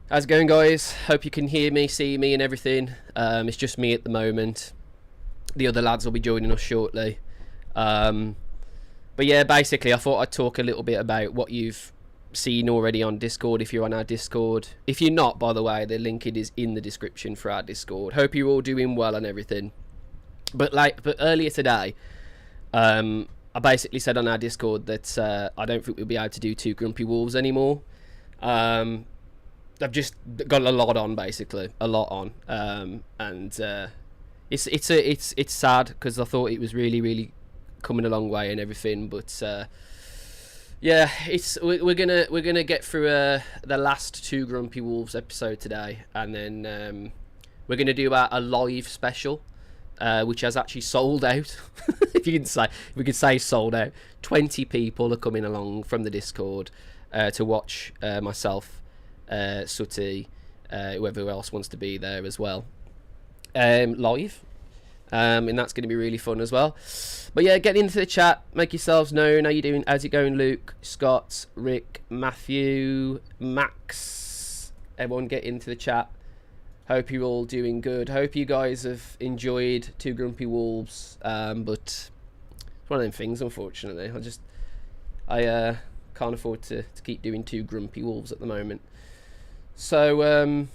How's it going, guys? Hope you can hear me, see me and everything. It's just me at the moment. The other lads will be joining us shortly. But yeah, basically I thought I'd talk a little bit about what you've seen already on Discord if you're on our Discord. If you're not, by the way, the link is in the description for our Discord. Hope you're all doing well and everything. But earlier today, I basically said on our Discord that I don't think we'll be able to do Two Grumpy Wolves anymore. I've just got a lot on, basically, a lot on, and it's sad because I thought it was really coming a long way and everything, but yeah, we're gonna get through the last Two Grumpy Wolves episode today, and then we're gonna do a live special, which has actually sold out. If we could say sold out. 20 people are coming along from the Discord to watch myself, Sooty, whoever else wants to be there as well, live, and that's going to be really fun as well. But yeah, get into the chat, make yourselves known. How you doing? How's it going, Luke, Scott, Rick, Matthew, Max? Everyone get into the chat. Hope you're all doing good. Hope you guys have enjoyed Two Grumpy Wolves, but it's one of them things, unfortunately. I can't afford to keep doing Two Grumpy Wolves at the moment. So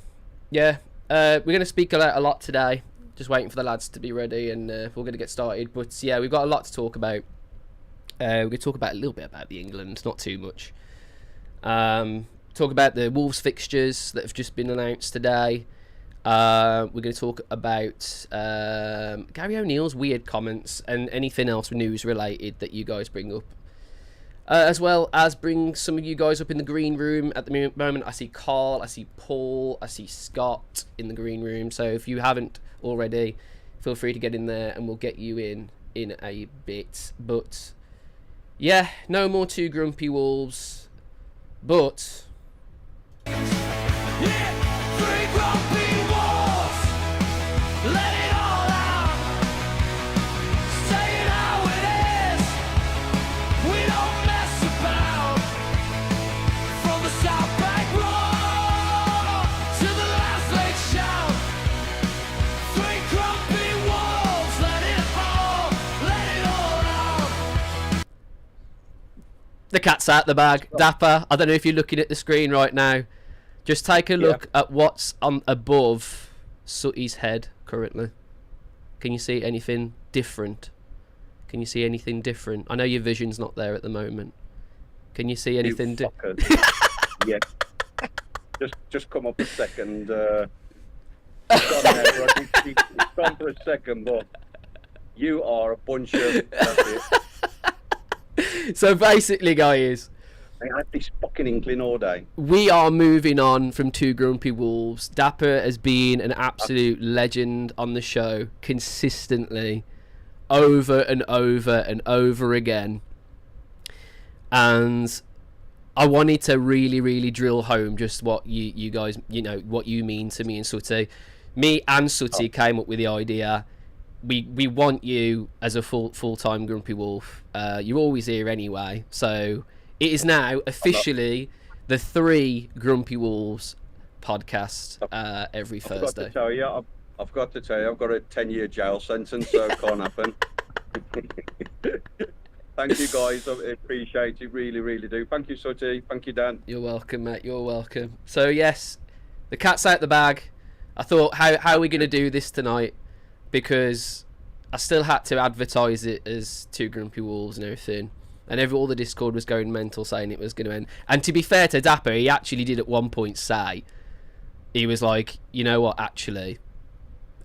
yeah, we're going to speak a lot today. Just waiting for the lads to be ready, and we're going to get started. But yeah, we've got a lot to talk about. We're going to talk about a little bit about the England, not too much. Talk about the Wolves fixtures that have just been announced today. We're going to talk about Gary O'Neill's weird comments and anything else news related that you guys bring up. As well as bring some of you guys up in the green room. At the moment, I see Carl, I see Paul, I see Scott in the green room. So if you haven't already, feel free to get in there and we'll get you in a bit. But yeah, no more Two Grumpy Wolves. But Yeah, three grumpy wolves. Let it all out. Say it how it is. We don't mess about. From the South Bank Roar to the last late shout. Three grumpy wolves. Let it all out. the cat's out the bag. Dapper, I don't know if you're looking at the screen right now. Just take a look at what's on above Sooty's head currently. Can you see anything different? Can you see anything different? I know your vision's not there at the moment. Can you see anything different? Yeah. Just come up a second. It's gone for a second, but you are a bunch of... That's it. So basically, guys, I had this fucking inkling all day. we are moving on from Two Grumpy Wolves. Dapper has been an absolute legend on the show consistently, over and over and over again. And I wanted to really drill home just what you guys, what you mean to me and Sooty. Me and Sooty came up with the idea. We want you as a full-time Grumpy Wolf. You're always here anyway, so it is now officially the Three Grumpy Wolves podcast every Thursday. I've got to tell you, I've got a 10-year jail sentence, so it can't happen. Thank you, guys. I appreciate it. Really do. Thank you, Sooty. Thank you, Dan. You're welcome, mate. You're welcome. So yes, the cat's out the bag. I thought, how are we going to do this tonight? Because I still had to advertise it as Two Grumpy Wolves and everything. And all the Discord was going mental saying it was going to end. And to be fair to Dapper, he actually did at one point say, he was like, you know what, actually,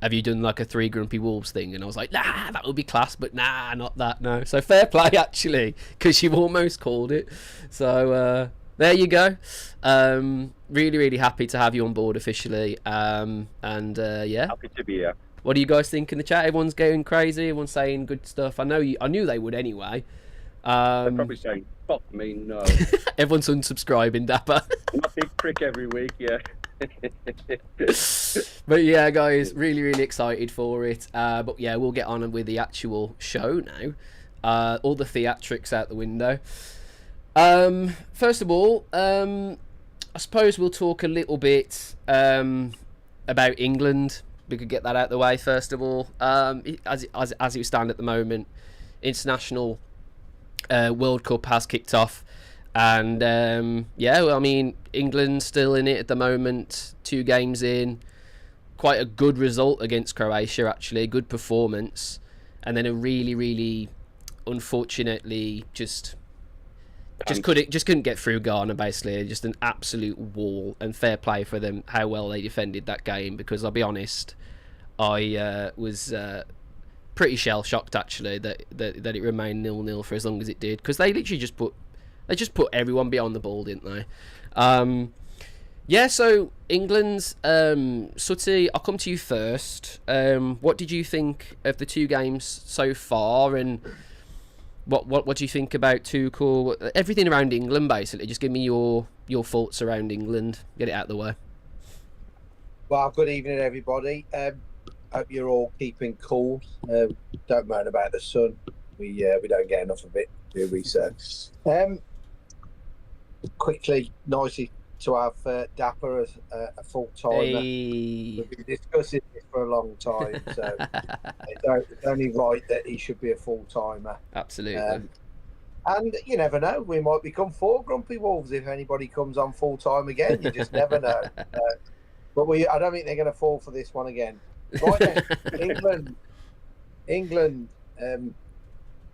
have you done like a Three Grumpy Wolves thing? And I was like, nah, that would be class, but nah, not that, no. So fair play, actually, because you almost called it. So there you go. Really happy to have you on board officially. Yeah. Happy to be here. What do you guys think in the chat? Everyone's going crazy. Everyone's saying good stuff. I knew they would anyway. They're probably saying, fuck me, no. Everyone's unsubscribing, Dapper. A big prick every week, yeah. But yeah, guys, really excited for it. But yeah, we'll get on with the actual show now. All the theatrics out the window. First of all, I I suppose we'll talk a little bit about England. We could get that out of the way first of all. As it stands at the moment, international World Cup has kicked off, and I mean, England's still in it at the moment. 2 games in, quite a good result against Croatia, actually, a good performance, and then a really, really unfortunately just couldn't get through Ghana, basically. Just an absolute wall, and fair play for them how well they defended that game, because I'll be honest, I was pretty shell shocked actually that it remained 0-0 for as long as it did, because they literally just put everyone behind the ball, didn't they? So England's Sutty, I'll come to you first. What did you think of the 2 games so far, and what do you think about Tuchel? Everything around England, basically. Just give me your thoughts around England. Get it out of the way. Well, good evening, everybody. Hope you're all keeping cool. Don't moan about the sun. We don't get enough of it, do we? So, nicely to have Dapper as a full timer. Hey. We've been discussing this for a long time, so it's only right that he should be a full timer. Absolutely. And you never know, we might become 4 grumpy wolves if anybody comes on full time again. You just never know. But I don't think they're going to fall for this one again. Right then, England.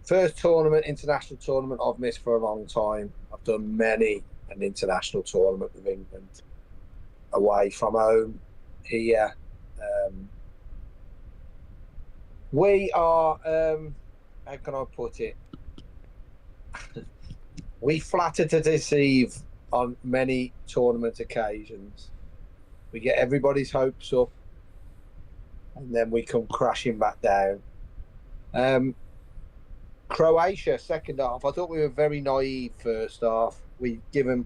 First international tournament I've missed for a long time. I've done many an international tournament with England, away from home, here. We are, how can I put it? We flatter to deceive on many tournament occasions. We get everybody's hopes up, and then we come crashing back down. Croatia, second half. I thought we were very naive first half. We too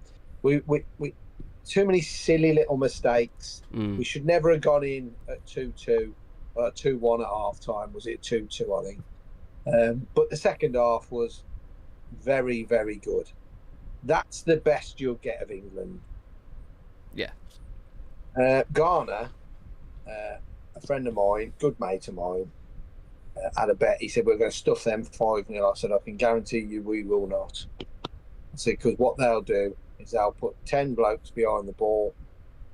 many silly little mistakes. We should never have gone in at 2-2, 2-1 at half time. Was it 2-2? I think. But the second half was very, very good. That's the best you'll get of England. Yeah. Ghana, a friend of mine, good mate of mine, had a bet. He said, we're going to stuff them 5-0. I said, I can guarantee you we will not. I said, because what they'll do is they'll put 10 blokes behind the ball,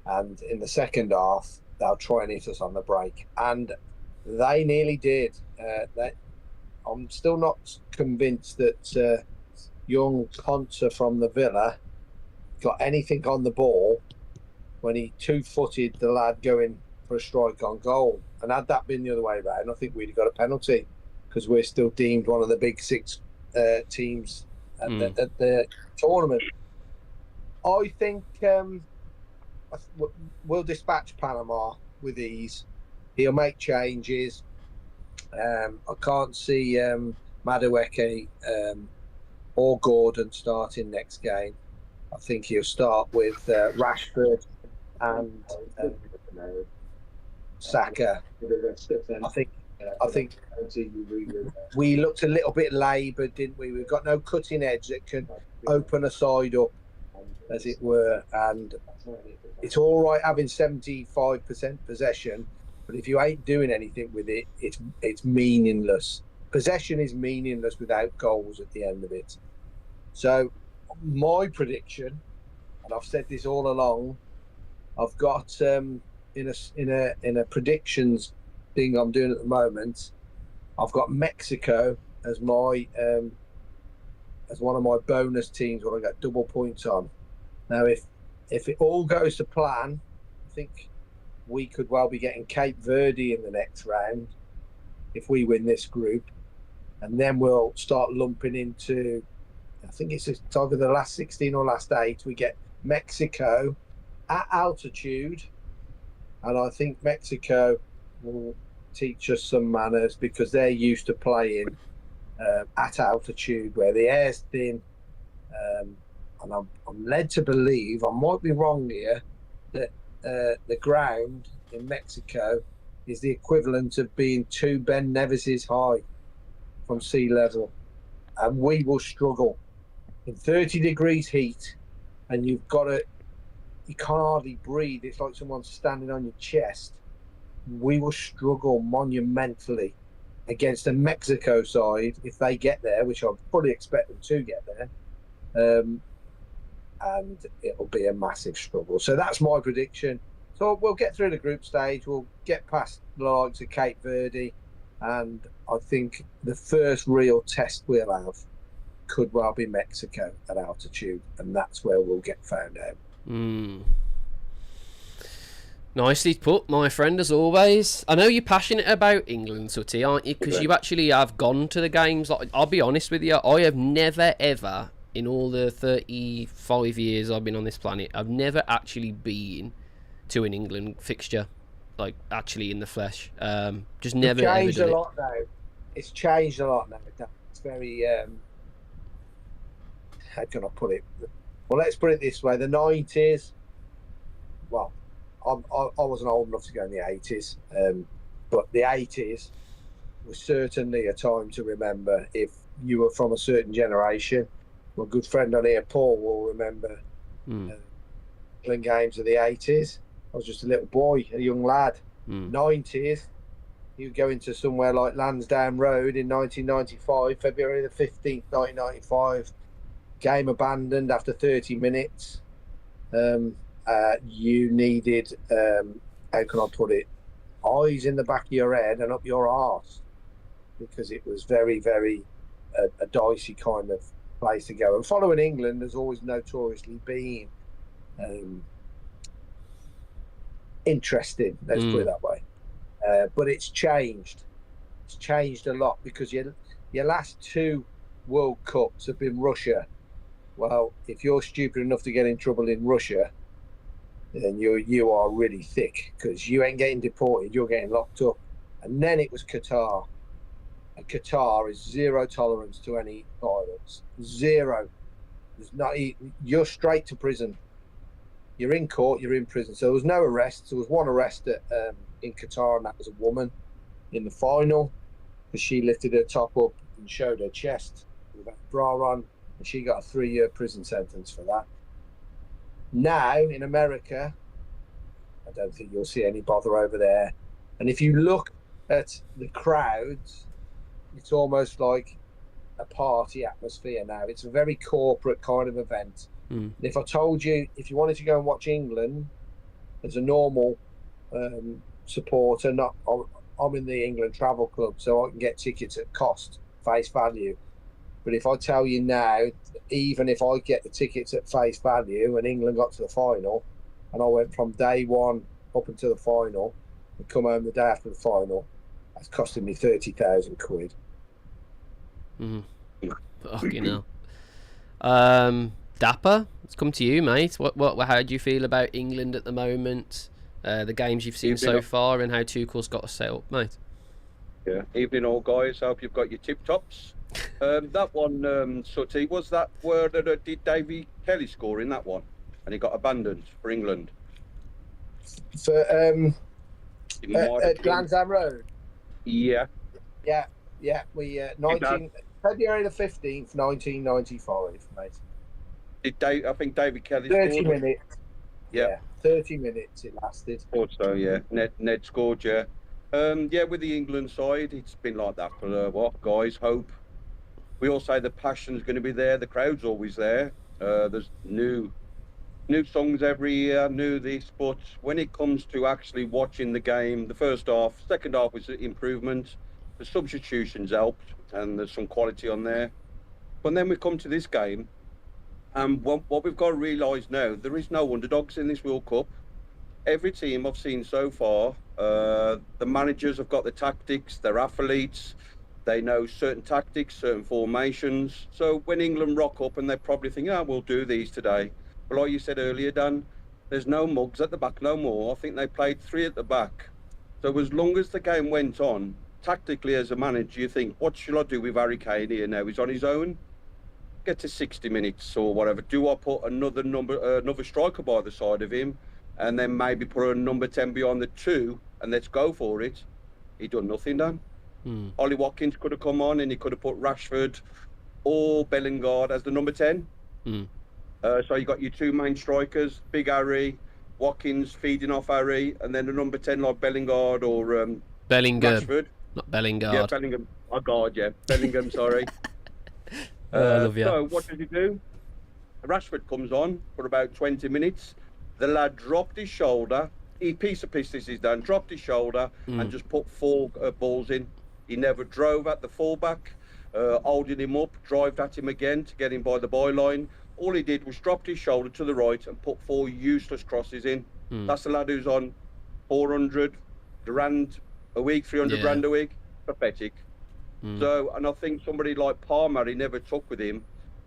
and in the second half, they'll try and hit us on the break. And they nearly did. I'm still not convinced that young Ponta from the Villa got anything on the ball when he 2-footed the lad going for a strike on goal. And had that been the other way around, I think we'd have got a penalty, because we're still deemed one of the big 6 teams at the tournament. I think we'll dispatch Panama with ease. He'll make changes. I can't see Madueke or Gordon starting next game. I think he'll start with Rashford and Saka. I think we looked a little bit laboured, didn't we? We've got no cutting edge that can open a side up, as it were. And it's all right having 75% possession, but if you ain't doing anything with it, it's meaningless. Possession is meaningless without goals at the end of it. So my prediction, and I've said this all along, I've got in a predictions thing I'm doing at the moment, I've got Mexico as my as one of my bonus teams where I got double points on. Now, if it all goes to plan, I think we could well be getting Cape Verde in the next round if we win this group, and then we'll start lumping into, I think it's either the last 16 or last 8. We get Mexico at altitude, and I think Mexico will teach us some manners because they're used to playing at altitude where the air's thin. And I'm led to believe, I might be wrong here, that the ground in Mexico is the equivalent of being 2 Ben Nevis's high from sea level. And we will struggle in 30 degrees heat, and you've got to you can't hardly breathe. It's like someone's standing on your chest. We will struggle monumentally against the Mexico side if they get there, which I fully expect them to get there. And it'll be a massive struggle. So that's my prediction. So we'll get through the group stage. We'll get past the likes of Cape Verde. And I think the first real test we'll have could well be Mexico at altitude. And that's where we'll get found out. Nicely put, my friend, as always. I know you're passionate about England, Sutty, aren't you? Because you actually have gone to the games. Like, I'll be honest with you, I have never, ever, in all the 35 years I've been on this planet, I've never actually been to an England fixture, like, actually in the flesh. Just never, It's changed ever a done lot now. It's changed a lot now. It's very, how can I put it? Well, let's put it this way. The 90s, well, I wasn't old enough to go in the 80s, but the 80s was certainly a time to remember if you were from a certain generation. My good friend on here, Paul, will remember England games of the 80s. I was just a little boy, a young lad. 90s, you go into somewhere like Lansdowne Road in 1995, February the 15th, 1995. Game abandoned after 30 minutes. You needed, how can I put it, eyes in the back of your head and up your arse, because it was very, very a dicey kind of place to go. And following England has always notoriously been interesting, let's put it that way. But it's changed. It's changed a lot, because your last two World Cups have been Russia. Well, if you're stupid enough to get in trouble in Russia, then you are really thick, because you ain't getting deported, you're getting locked up. And then it was Qatar. And Qatar is zero tolerance to any violence. Zero. There's not. You're straight to prison. You're in court, you're in prison. So there was no arrests. There was one arrest in Qatar, and that was a woman in the final, because she lifted her top up and showed her chest with a bra on, and she got a 3-year prison sentence for that. Now, in America, I don't think you'll see any bother over there. And if you look at the crowds, it's almost like a party atmosphere now. It's a very corporate kind of event. And if I told you, if you wanted to go and watch England as a normal supporter, I'm in the England Travel Club, so I can get tickets at cost, face value. But if I tell you now, even if I get the tickets at face value and England got to the final, and I went from day one up until the final and come home the day after the final, that's costing me 30,000 quid. Fucking hell. Dapper, let's come to you, mate. How do you feel about England at the moment? The games you've seen so far, and how Tuchel's got us set up, mate? Yeah. Evening, all guys. Hope you've got your tip tops. That one, Sutty, was that where did Davy Kelly score in that one, and he got abandoned for England? For at Lansdowne Road. Yeah. We February the 15th, 1995, mate. I think David Kelly 30 scored. minutes. Yeah. 30 minutes it lasted. Thought so, yeah. Ned scored, yeah. Yeah, with the England side, it's been like that for what, guys? Hope. We all say the passion's going to be there. The crowd's always there. There's new songs every year, new this. But when it comes to actually watching the game, the first half, second half was an improvement. The substitutions helped, and there's some quality on there. But then we come to this game, and what we've got to realise now, there is no underdogs in this World Cup. Every team I've seen so far, the managers have got the tactics, they're athletes, they know certain tactics, certain formations. So when England rock up and they probably think, we'll do these today. But like you said earlier, Dan, there's no mugs at the back no more. I think they played 3 at the back. So as long as the game went on, tactically as a manager, you think, what should I do with Harry Kane here now? He's on his own. Get to 60 minutes or whatever. Do I put another striker by the side of him, and then maybe put a number 10 behind the 2, and let's go for it? He done nothing, Dan. Ollie Watkins could have come on, and he could have put Rashford or Bellingham as the number 10. So you got your two main strikers, Big Harry, Watkins feeding off Harry, and then the number 10 like Bellingard or Bellingham, Rashford. not Bellingard. Yeah, Bellingham. Oh God, yeah, Bellingham. Sorry. Oh, I love you. So what does he do? Rashford comes on for about 20 minutes. The lad dropped his shoulder. He piece of this is done. Dropped his shoulder and just put four balls in. He never drove at the fullback, holding him up, drived at him again to get him by the byline. All he did was dropped his shoulder to the right and put four useless crosses in. That's the lad who's on 400 grand a week, 300 grand a week. Pathetic. So, and I think somebody like Palmer, he never took with him,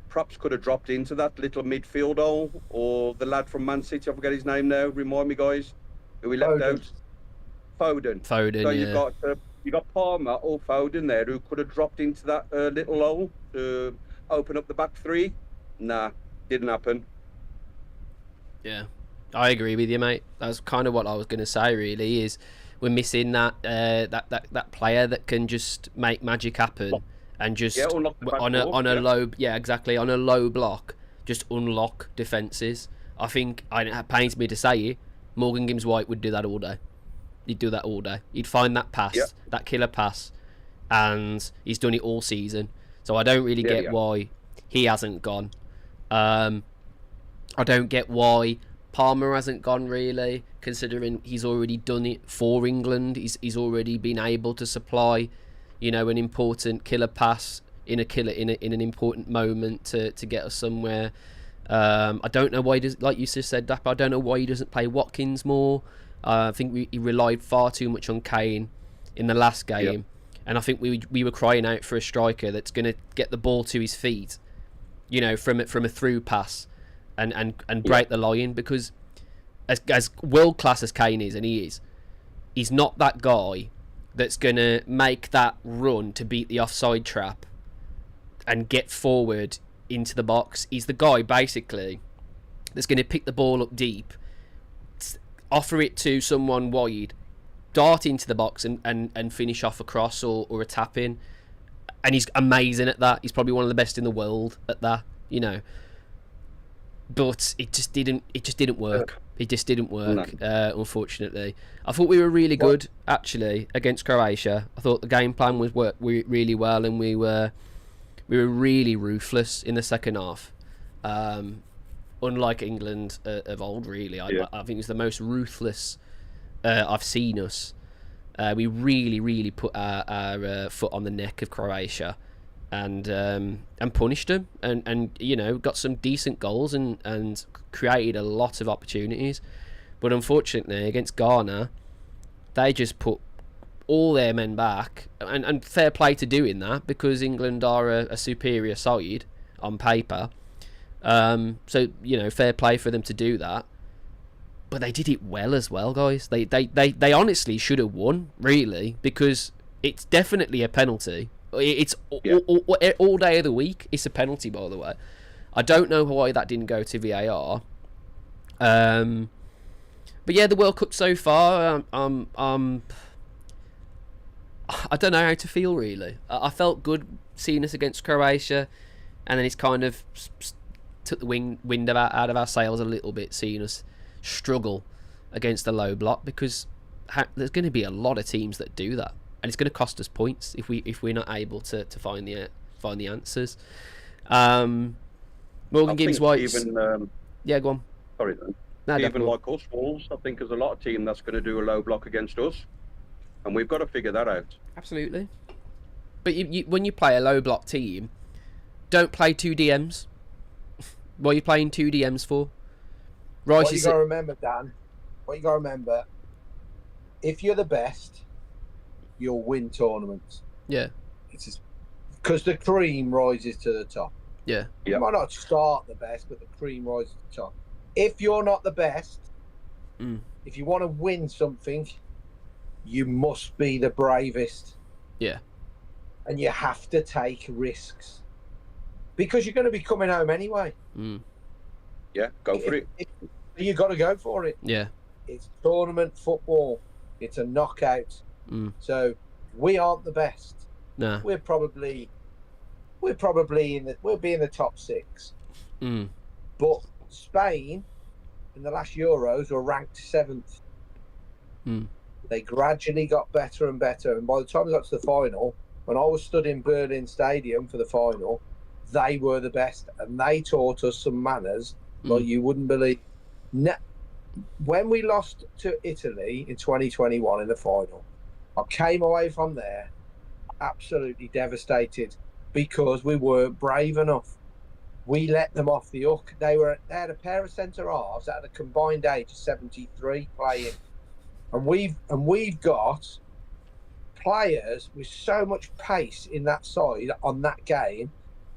perhaps could have dropped into that little midfield hole, or the lad from Man City, I forget his name now, remind me guys, who we left out. Foden. So you got Palmer or Foden there who could have dropped into that little hole to open up the back three. Nah, didn't happen. Yeah, I agree with you, mate. That's kind of what I was going to say. Really, is we're missing that player that can just make magic happen and just on a low, exactly, on a low block, just unlock defences. I think it pains me to say it, Morgan Gibbs-White would do that all day. He'd do that all day. He'd find that pass, that killer pass, and he's done it all season. So I don't really get why he hasn't gone. I don't get why Palmer hasn't gone, really, considering he's already done it for England. He's already been able to supply, an important killer pass in an important moment to get us somewhere. I don't know why he does, like you just said, Dapper, I don't know why he doesn't play Watkins more. I think he relied far too much on Kane in the last game, and I think we were crying out for a striker that's going to get the ball to his feet, from a through pass, and break the line, because as world class as Kane is, and he's not that guy that's going to make that run to beat the offside trap and get forward into the box. He's the guy basically that's going to pick the ball up deep, offer it to someone wide, dart into the box and finish off a cross or a tap in, and he's amazing at that. He's probably one of the best in the world at that, but it just didn't work. It just didn't work, unfortunately. I thought we were really good actually against Croatia. I thought the game plan was worked really well, and we were really ruthless in the second half. Unlike England of old, really. I think it was the most ruthless I've seen us. We really put our foot on the neck of Croatia and punished them, and got some decent goals and created a lot of opportunities. But unfortunately, against Ghana, they just put all their men back, and fair play to doing that, because England are a superior side on paper. So fair play for them to do that, but they did it well as well, guys. They honestly should have won, really, because it's definitely a penalty. It's all day of the week. It's a penalty, by the way. I don't know why that didn't go to VAR. But yeah, the World Cup so far, I don't know how to feel, really. I felt good seeing us against Croatia, and then it's kind of took the wind out of our sails a little bit, seeing us struggle against the low block, because there's going to be a lot of teams that do that, and it's going to cost us points if we're not able to find the answers. Morgan Gibbs-White. Yeah, go on. Sorry, then. No, even like us, Wolves, I think there's a lot of team that's going to do a low block against us, and we've got to figure that out. Absolutely. But when you play a low block team, don't play two DMs. What are you playing two DMs for? Rice, what you got to remember, Dan, if you're the best, you'll win tournaments. Yeah. Because the cream rises to the top. Yeah. You might not start the best, but the cream rises to the top. If you're not the best, if you want to win something, you must be the bravest. Yeah. And you have to take risks, because you're going to be coming home anyway. Yeah, go for it. You got to go for it. Yeah. It's tournament football. It's a knockout. So we aren't the best. Nah. We'll be in the top 6. But Spain in the last Euros were ranked 7th. They gradually got better and better, and by the time we got to the final, when I was stood in Berlin Stadium for the final, they were the best, and they taught us some manners like you wouldn't believe. When we lost to Italy in 2021 in the final, I came away from there absolutely devastated because we weren't brave enough. We let them off the hook. They had a pair of centre halves that had a combined age of 73 playing, and we've got players with so much pace in that side on that game,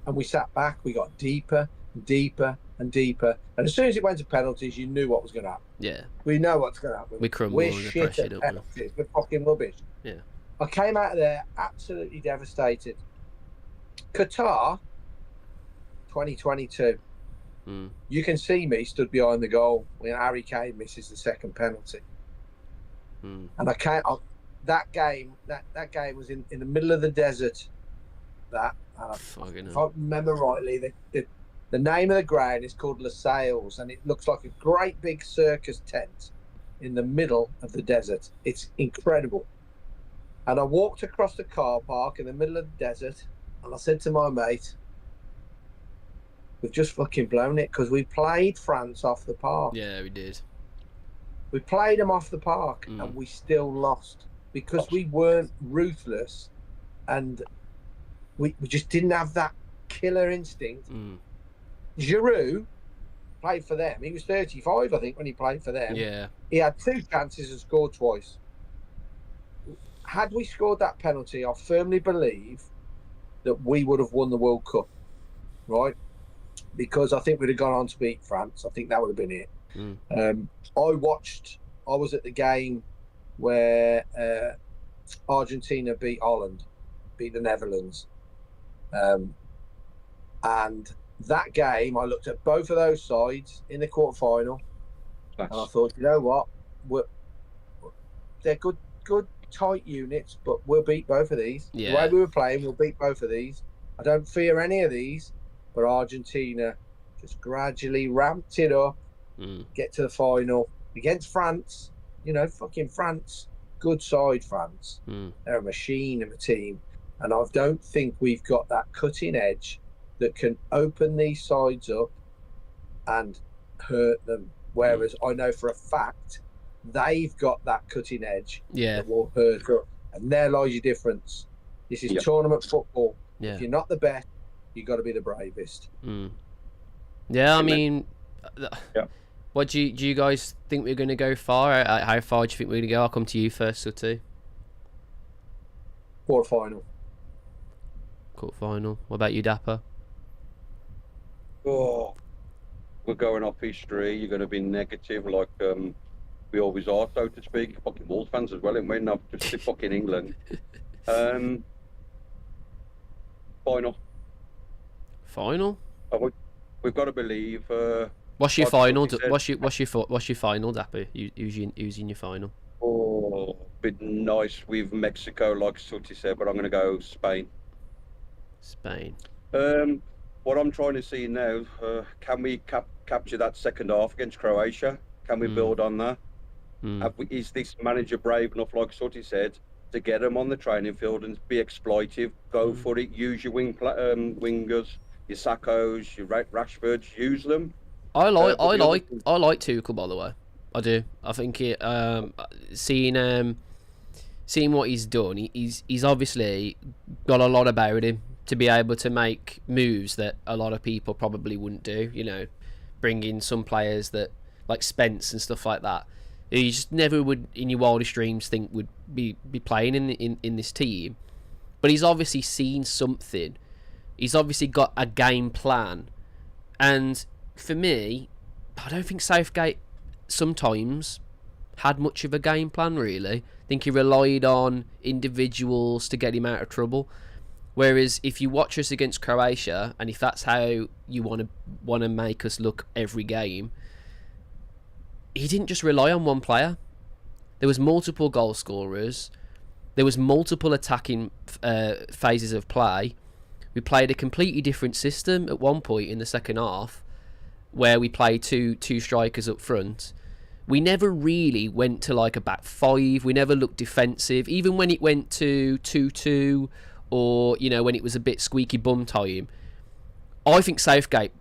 and we sat back. We got deeper and deeper and deeper, and as soon as it went to penalties, you knew what was going to happen. Yeah, we know what's going to happen. We crumbled. We're shit at penalties. We're fucking rubbish. Yeah, I came out of there absolutely devastated. Qatar 2022. You can see me stood behind the goal when Harry Kane misses the second penalty. And I can't. That game was in the middle of the desert. If I remember rightly, the name of the ground is called Les Sales, and it looks like a great big circus tent in the middle of the desert. It's incredible. And I walked across the car park in the middle of the desert, and I said to my mate, "We've just fucking blown it because we played France off the park." Yeah, we did. We played them off the park, and we still lost because we weren't ruthless, and we just didn't have that killer instinct. Giroud played for them. He was 35, I think, when he played for them. Yeah. He had 2 chances and scored twice. Had we scored that penalty, I firmly believe that we would have won the World Cup, right? Because I think we'd have gone on to beat France. I think that would have been it. I was at the game where Argentina beat Holland, beat the Netherlands. And that game, I looked at both of those sides in the quarterfinal, and I thought, you know what? They're good, tight units, but we'll beat both of these. Yeah. The way we were playing, we'll beat both of these. I don't fear any of these, but Argentina just gradually ramped it up, get to the final against France. You know, fucking France, good side France. They're a machine of a team, and I don't think we've got that cutting edge that can open these sides up and hurt them. Whereas I know for a fact they've got that cutting edge that will hurt them. And there lies your difference. This is tournament football. Yeah. If you're not the best, you've got to be the bravest. Yeah, I mean, what do you guys think we're going to go far? How far do you think we're going to go? I'll come to you first, Sutty. Quarterfinal. Quarterfinal. What about you, Dapper? Oh, we're going off history. You're going to be negative, like we always are, so to speak. Fucking Wolves fans as well, and we're not just fucking England. Final. Final. We've got to believe. What's your like final? Sutty said. What's your final, Dapper? Who's in your final? Oh, bit nice with Mexico, like Sutty said, but I'm going to go Spain. Spain. What I'm trying to see now, can we capture that second half against Croatia? Can we build on that? Is this manager brave enough, like Sutty said, to get them on the training field and be exploitive? Go for it. Use your wingers, your Sackos, your Rashfords. Use them. I like Tuchel, by the way. I do. I think it. Seeing what he's done, he's obviously got a lot about him to be able to make moves that a lot of people probably wouldn't do. You know, bring in some players that like Spence and stuff like that. You just never would in your wildest dreams think would be playing in this team. But he's obviously seen something. He's obviously got a game plan. And for me, I don't think Southgate sometimes had much of a game plan, really. I think he relied on individuals to get him out of trouble. Whereas if you watch us against Croatia, and if that's how you want to make us look every game, he didn't just rely on one player. There was multiple goal scorers. There was multiple attacking phases of play. We played a completely different system at one point in the second half. where we play two strikers up front, we never really went to like a back five. We never looked defensive, even when it went to 2-2, or when it was a bit squeaky bum time. I think Southgate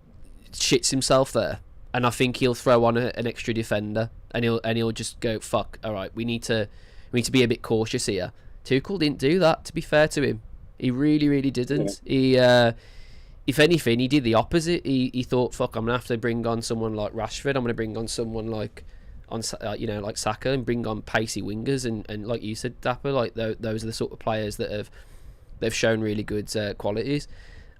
shits himself there, and I think he'll throw on an extra defender, and he'll just go, fuck, all right, we need to be a bit cautious here. Tuchel didn't do that, to be fair to him. He really, really didn't. Yeah. If anything, he did the opposite. He thought, fuck, I'm gonna have to bring on someone like Rashford. I'm gonna bring on someone like like Saka, and bring on pacey wingers, and like you said, Dapper, like those are the sort of players that they've shown really good qualities.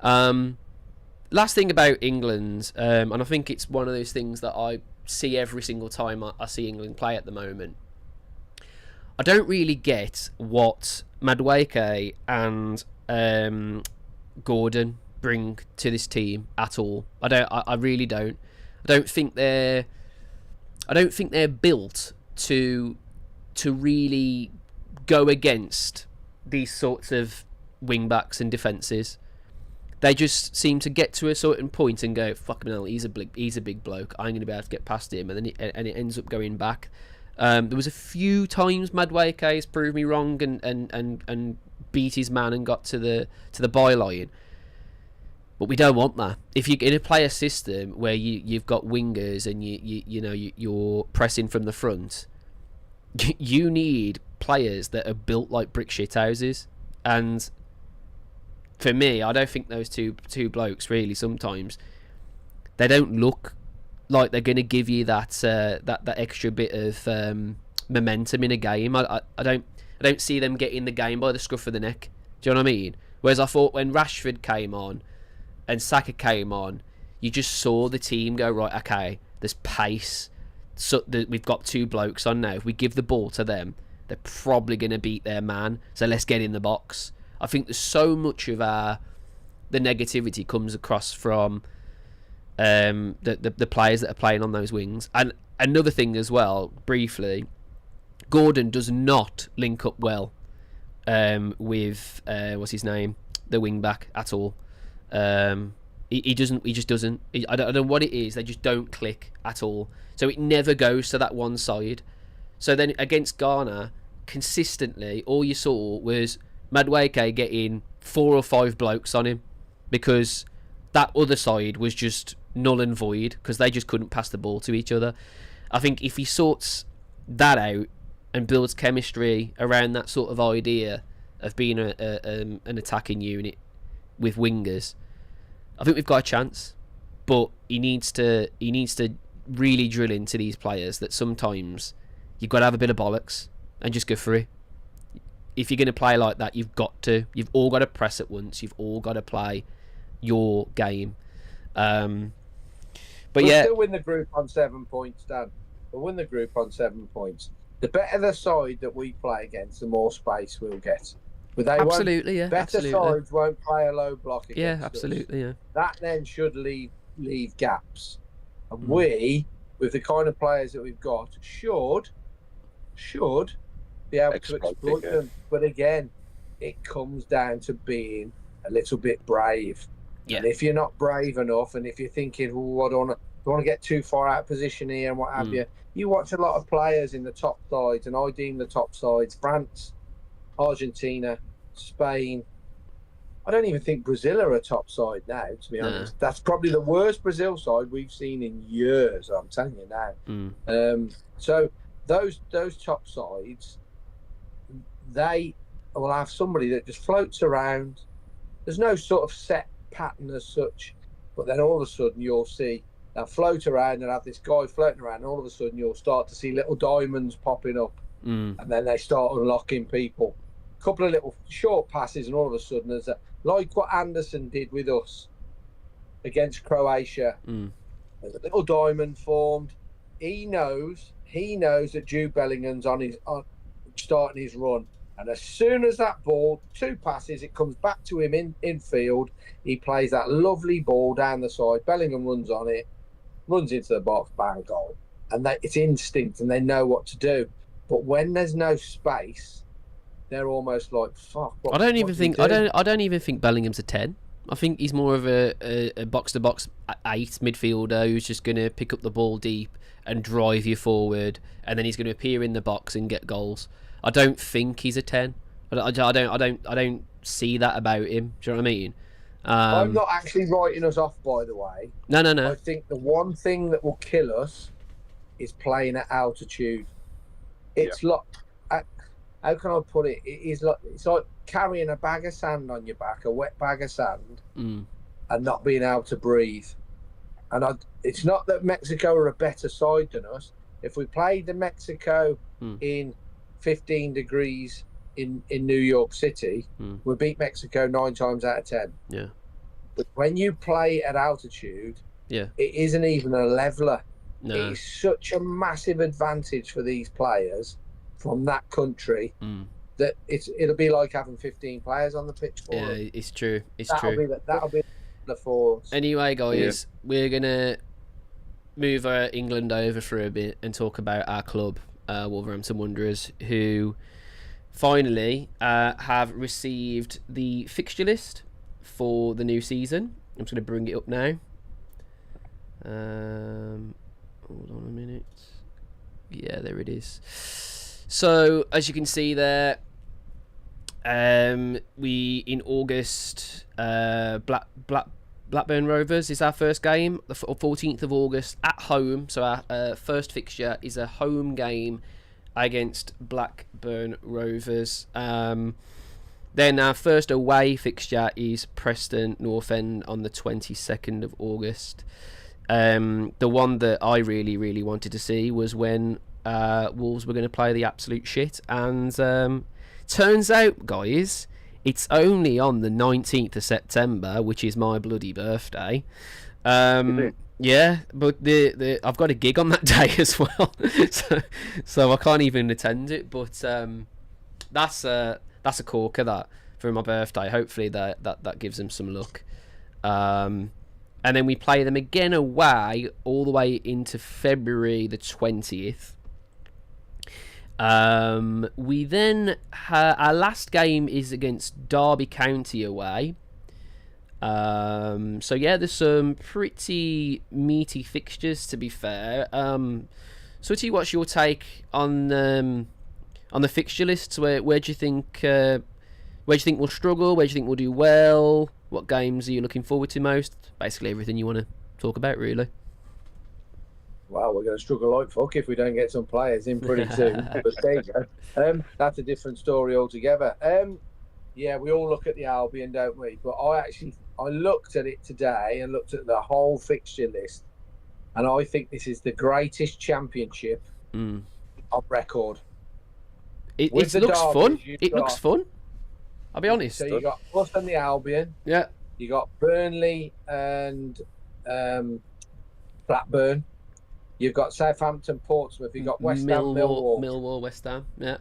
Last thing about England, and I think it's one of those things that I see every single time I see England play at the moment. I don't really get what Madueke and Gordon bring to this team at all. I really don't. I don't think they're built to really go against these sorts of wing backs and defences. They just seem to get to a certain point and go, fuck hell, he's a big bloke, I'm going to be able to get past him, and then it ends up going back. There was a few times Madueke has proved me wrong and beat his man and got to the byline. But we don't want that. If you're in a player system where you've got wingers and you're pressing from the front, you need players that are built like brick shithouses. And for me, I don't think those two blokes really. Sometimes they don't look like they're going to give you that extra bit of momentum in a game. I don't see them getting the game by the scruff of the neck. Do you know what I mean? Whereas I thought when Rashford came on and Saka came on, you just saw the team go, right, okay, there's pace. So we've got two blokes on now. If we give the ball to them, they're probably going to beat their man. So let's get in the box. I think there's so much of the negativity comes across from the players that are playing on those wings. And another thing as well, briefly, Gordon does not link up well with what's his name, the wing back at all. He just doesn't. I don't know what it is. They just don't click at all. So it never goes to that one side. So then against Ghana, consistently, all you saw was Madueke getting 4 or 5 blokes on him, because that other side was just null and void because they just couldn't pass the ball to each other. I think if he sorts that out and builds chemistry around that sort of idea of being an attacking unit with wingers, I think we've got a chance. But he needs to really drill into these players that sometimes you've got to have a bit of bollocks and just go for it. If you're going to play like that, you've all got to press at once. You've all got to play your game. But we'll still win the group on 7 points, Dan. We'll win the group on 7 points. The better the side that we play against, the more space we'll get. But absolutely, yeah. Better sides won't play a low block against us. Absolutely, yeah. That then should leave gaps. And we, with the kind of players that we've got, should be able to exploit them. But again, it comes down to being a little bit brave. Yeah. And if you're not brave enough, and if you're thinking, oh, I don't want to get too far out of position here and what have you, you watch a lot of players in the top sides, and I deem the top sides France, Argentina, Spain. I don't even think Brazil are a top side now, to be honest. That's probably the worst Brazil side we've seen in years, I'm telling you now. So those top sides, they will have somebody that just floats around. There's no sort of set pattern as such, but then all of a sudden you'll see they'll float around and have this guy floating around, and all of a sudden you'll start to see little diamonds popping up, and then they start unlocking people. A couple of little short passes, and all of a sudden there's like what Anderson did with us against Croatia. There's a little diamond formed. He knows that Jude Bellingham's on starting his run. And as soon as that ball, 2 passes, it comes back to him in field. He plays that lovely ball down the side. Bellingham runs on it, runs into the box, bang, goal. And it's instinct, and they know what to do. But when there's no space, they're almost like, fuck. I don't even think Bellingham's a 10. I think he's more of a box-to-box 8 midfielder who's just going to pick up the ball deep and drive you forward, and then he's going to appear in the box and get goals. I don't think he's a 10. I don't see that about him. Do you know what I mean? I'm not actually writing us off, by the way. No. I think the one thing that will kill us is playing at altitude. It's like, how can I put it? It's like carrying a bag of sand on your back, a wet bag of sand, and not being able to breathe. And it's not that Mexico are a better side than us. If we played the Mexico in 15 degrees in New York City, we beat Mexico 9 times out of 10. Yeah. But when you play at altitude, it isn't even a leveler. No. It is such a massive advantage for these players from that country that it'll be like having 15 players on the pitch for them. Yeah, it's true. That'll be the force. Anyway, guys, we're gonna move England over for a bit and talk about our club, Wolverhampton Wanderers, who finally have received the fixture list for the new season. I'm just going to bring it up now. Hold on a minute. Yeah, there it is. So, as you can see there, we in August, Blackburn Rovers is our first game, the 14th of August at home. So our first fixture is a home game against Blackburn Rovers. Then our first away fixture is Preston North End on the 22nd of August. The one that I really, really wanted to see was when Wolves were going to play the absolute shit. And turns out, guys, it's only on the 19th of September, which is my bloody birthday. Yeah, but I've got a gig on that day as well, so I can't even attend it. But that's a corker that for my birthday. Hopefully that gives them some luck. And then we play them again away all the way into February the 20th. We then our last game is against Derby County away. So yeah, there's some pretty meaty fixtures, to be fair. Sooty, what's your take on the fixture lists? Where do you think we'll struggle? Where do you think we'll do well? What games are you looking forward to most? Basically everything you want to talk about, really. Well, we're going to struggle like fuck if we don't get some players in pretty soon. But there you go. That's a different story altogether. Yeah, we all look at the Albion, don't we? But I looked at it today and looked at the whole fixture list, and I think this is the greatest championship on record. It looks fun. It looks fun. I'll be honest. So you got us and the Albion. Yeah. You got Burnley and Blackburn. You've got Southampton, Portsmouth. You've got West Ham, Millwall, West Ham. Yeah.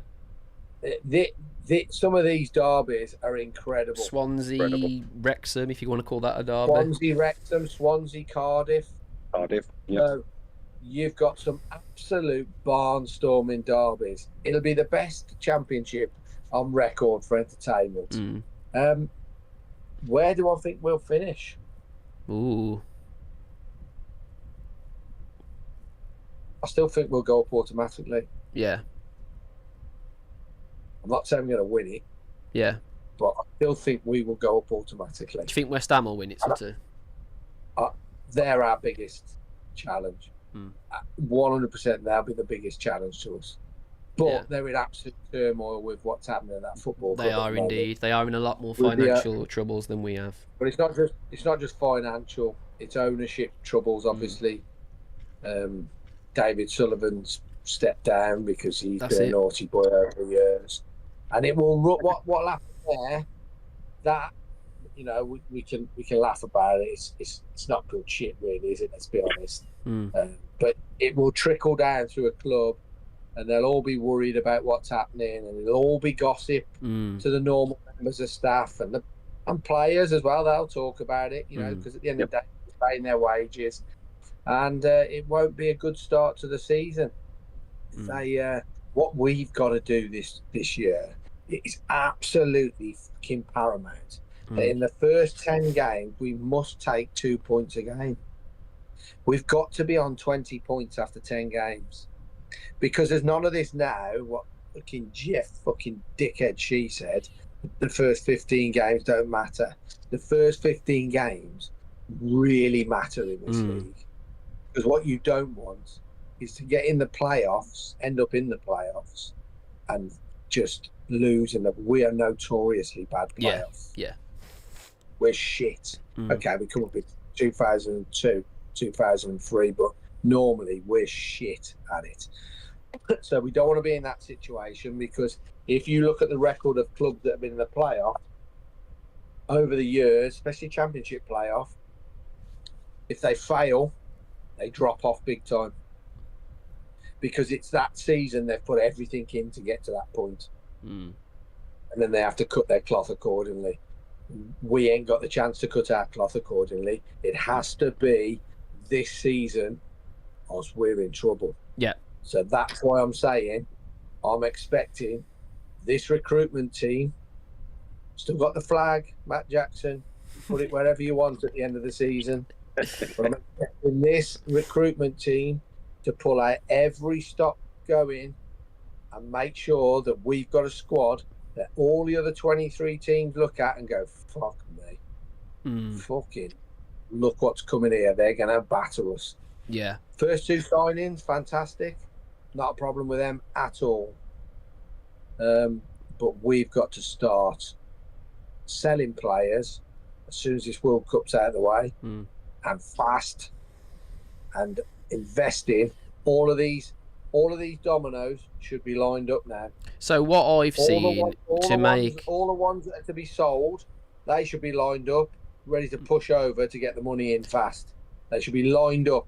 Some of these derbies are incredible. Swansea, Wrexham, if you want to call that a derby. Swansea, Wrexham, Swansea, Cardiff. Yeah. You've got some absolute barnstorming derbies. It'll be the best championship on record for entertainment. Where do I think we'll finish? Ooh. I still think we'll go up automatically. Yeah. I'm not saying we're going to win it. Yeah. But I still think we will go up automatically. Do you think West Ham will win it, too? They're our biggest challenge. 100% they'll be the biggest challenge to us. But they're in absolute turmoil with what's happening in that football club. They are indeed. They are in a lot more financial troubles than we have. But it's not just financial. It's ownership troubles, obviously. David Sullivan's stepped down because he's been a naughty boy over the years, and it will what happen there. That we can laugh about it. It's not good shit, really, is it? Let's be honest. But it will trickle down to a club, and they'll all be worried about what's happening, and it'll all be gossip to the normal members of staff and players as well. They'll talk about it, because at the end of the day, they're paying their wages. And it won't be a good start to the season. What we've got to do this year is absolutely fucking paramount. that in the first 10 games, we must take 2 points a game. We've got to be on 20 points after 10 games. Because there's none of this now, what fucking Jeff fucking dickhead she said, the first 15 games don't matter. The first 15 games really matter in this league. Because what you don't want is to get in the playoffs, end up in the playoffs, and just lose. And we are notoriously bad playoffs. Yeah. We're shit. Okay, we come up with 2002, 2003, but normally we're shit at it. So we don't want to be in that situation, because if you look at the record of clubs that have been in the playoff over the years, especially championship playoff, if they fail, they drop off big time, because it's that season they've put everything in to get to that point. And then they have to cut their cloth accordingly. We ain't got the chance to cut our cloth accordingly. It has to be this season, or else we're in trouble. Yeah. So that's why I'm saying I'm expecting this recruitment team, still got the flag, Matt Jackson, put it wherever you want at the end of the season. But I'm expecting this recruitment team to pull out every stop going and make sure that we've got a squad that all the other 23 teams look at and go, fuck me. Fucking look what's coming here. They're going to batter us. Yeah. First 2 signings, fantastic. Not a problem with them at all. But we've got to start selling players as soon as this World Cup's out of the way, and fast, and investing. All of these dominoes should be lined up now. So what I've seen to make all the ones that are to be sold, they should be lined up, ready to push over to get the money in fast. They should be lined up.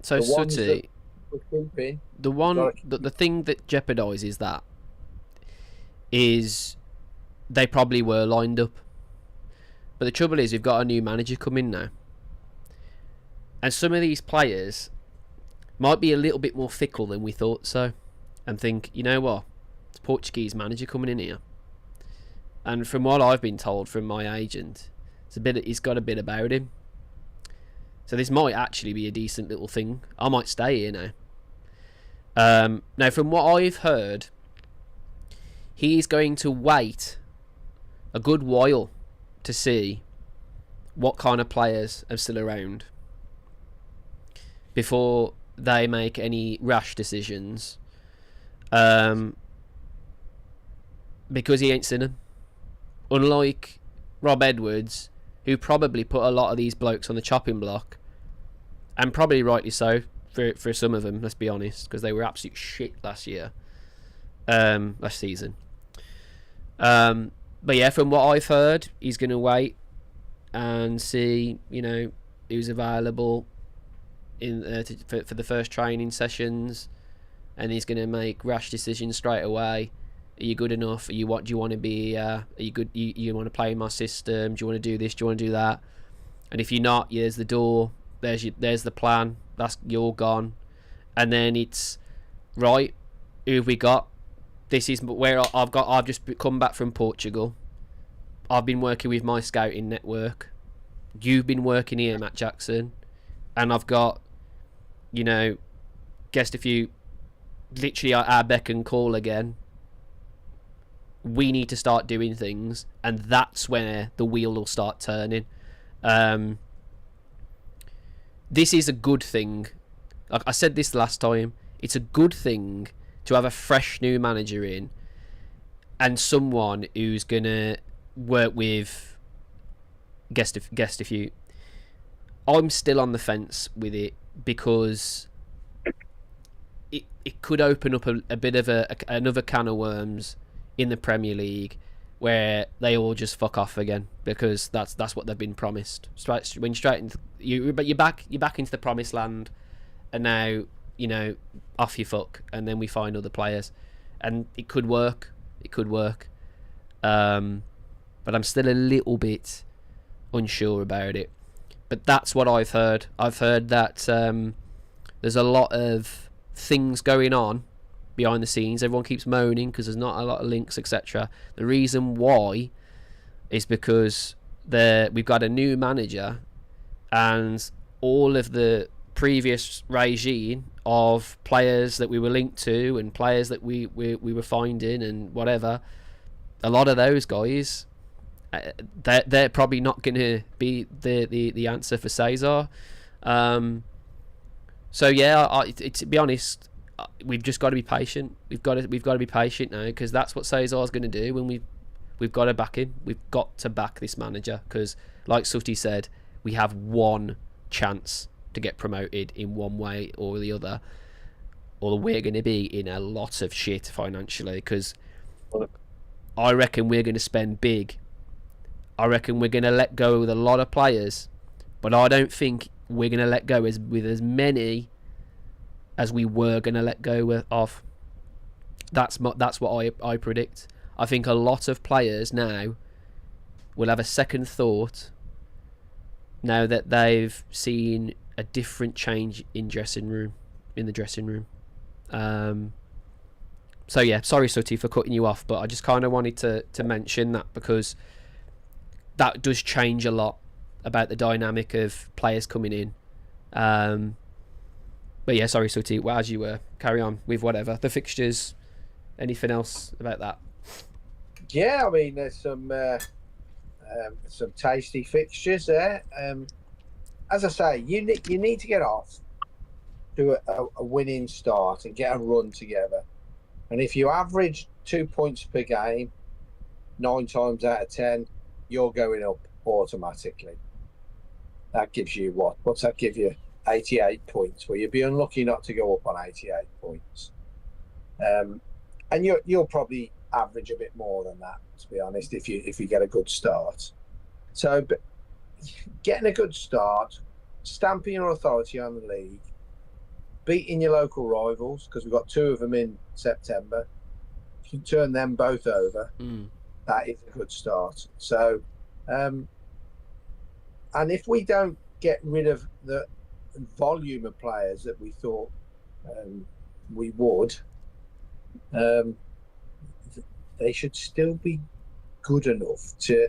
So Sooty, keeping, the thing that jeopardises that is they probably were lined up. But the trouble is we've got a new manager coming now. And some of these players might be a little bit more fickle than we thought so. And think, you know what? It's a Portuguese manager coming in here. And from what I've been told from my agent, he's got a bit about him. So this might actually be a decent little thing. I might stay here now. Now, from what I've heard, he's going to wait a good while to see what kind of players are still around before they make any rash decisions. Because he ain't seen them. Unlike Rob Edwards, who probably put a lot of these blokes on the chopping block, and probably rightly so for some of them, let's be honest, because they were absolute shit last season. But yeah, from what I've heard, he's going to wait and see, who's available for the first training sessions, and he's going to make rash decisions straight away. Are you good enough? What do you want to be? Are you good? You want to play in my system? Do you want to do this? Do you want to do that? And if you're not, there's the door. There's the plan. You're gone. And then it's right. Who have we got? This is where I've just come back from Portugal. I've been working with my scouting network. You've been working here, Matt Jackson, and I've got, guessed if you literally at our beck and call again. We need to start doing things, and that's where the wheel will start turning. This is a good thing. Like I said this last time, it's a good thing to have a fresh new manager in, and someone who's gonna work with guest if you. I'm still on the fence with it because it could open up a bit of another can of worms in the Premier League, where they all just fuck off again, because that's what they've been promised. You're back into the promised land, and now off you fuck, and then we find other players, and it could work. But I'm still a little bit unsure about it. But that's what I've heard. I've heard that there's a lot of things going on behind the scenes. Everyone keeps moaning because there's not a lot of links, etc. The reason why is because we've got a new manager, and all of the previous regime of players that we were linked to and players that we were finding and whatever, a lot of those guys, they're probably not going to be the answer for Cesar. So yeah, to be honest, we've just got to be patient. We've got to be patient now, because that's what Cesar's going to do. When we've got to back him. We've got to back this manager, because, like Sutty said, we have one chance to get promoted in one way or the other, or we're going to be in a lot of shit financially, because I reckon we're going to spend big. I reckon we're going to let go with a lot of players, but I don't think we're going to let go with as many as we were going to let go of. That's what I predict. I think a lot of players now will have a second thought now that they've seen a different change in the dressing room. So yeah, sorry Sutty for cutting you off, but I just kind of wanted to mention that, because that does change a lot about the dynamic of players coming in. But yeah, sorry Sutty, well, as you carry on with whatever the fixtures, anything else about that? Yeah, I mean, there's some tasty fixtures there. As I say, you need to get off to a winning start and get a run together. And if you average 2 points per game, 9 times out of 10, you're going up automatically. That gives you what? What's that give you? 88 points. Well, you'd be unlucky not to go up on 88 points. And you'll probably average a bit more than that, to be honest, if you get a good start. So, but getting a good start, stamping your authority on the league, beating your local rivals, because we've got 2 of them in September. If you turn them both over, that is a good start. So, and if we don't get rid of the volume of players that we thought we would, they should still be good enough to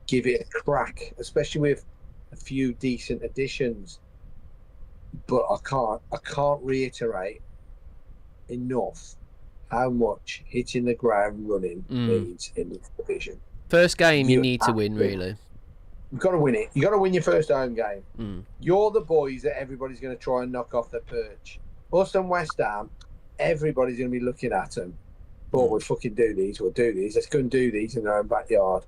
give it a crack, especially with a few decent additions. But I can't reiterate enough how much hitting the ground running means in this division. First game you need to win, really. You've got to win it. You've got to win your first home game. You're the boys that everybody's going to try and knock off their perch. Us and West Ham, everybody's going to be looking at them. Oh, we'll fucking do these. We'll do these. Let's go and do these in their own backyard.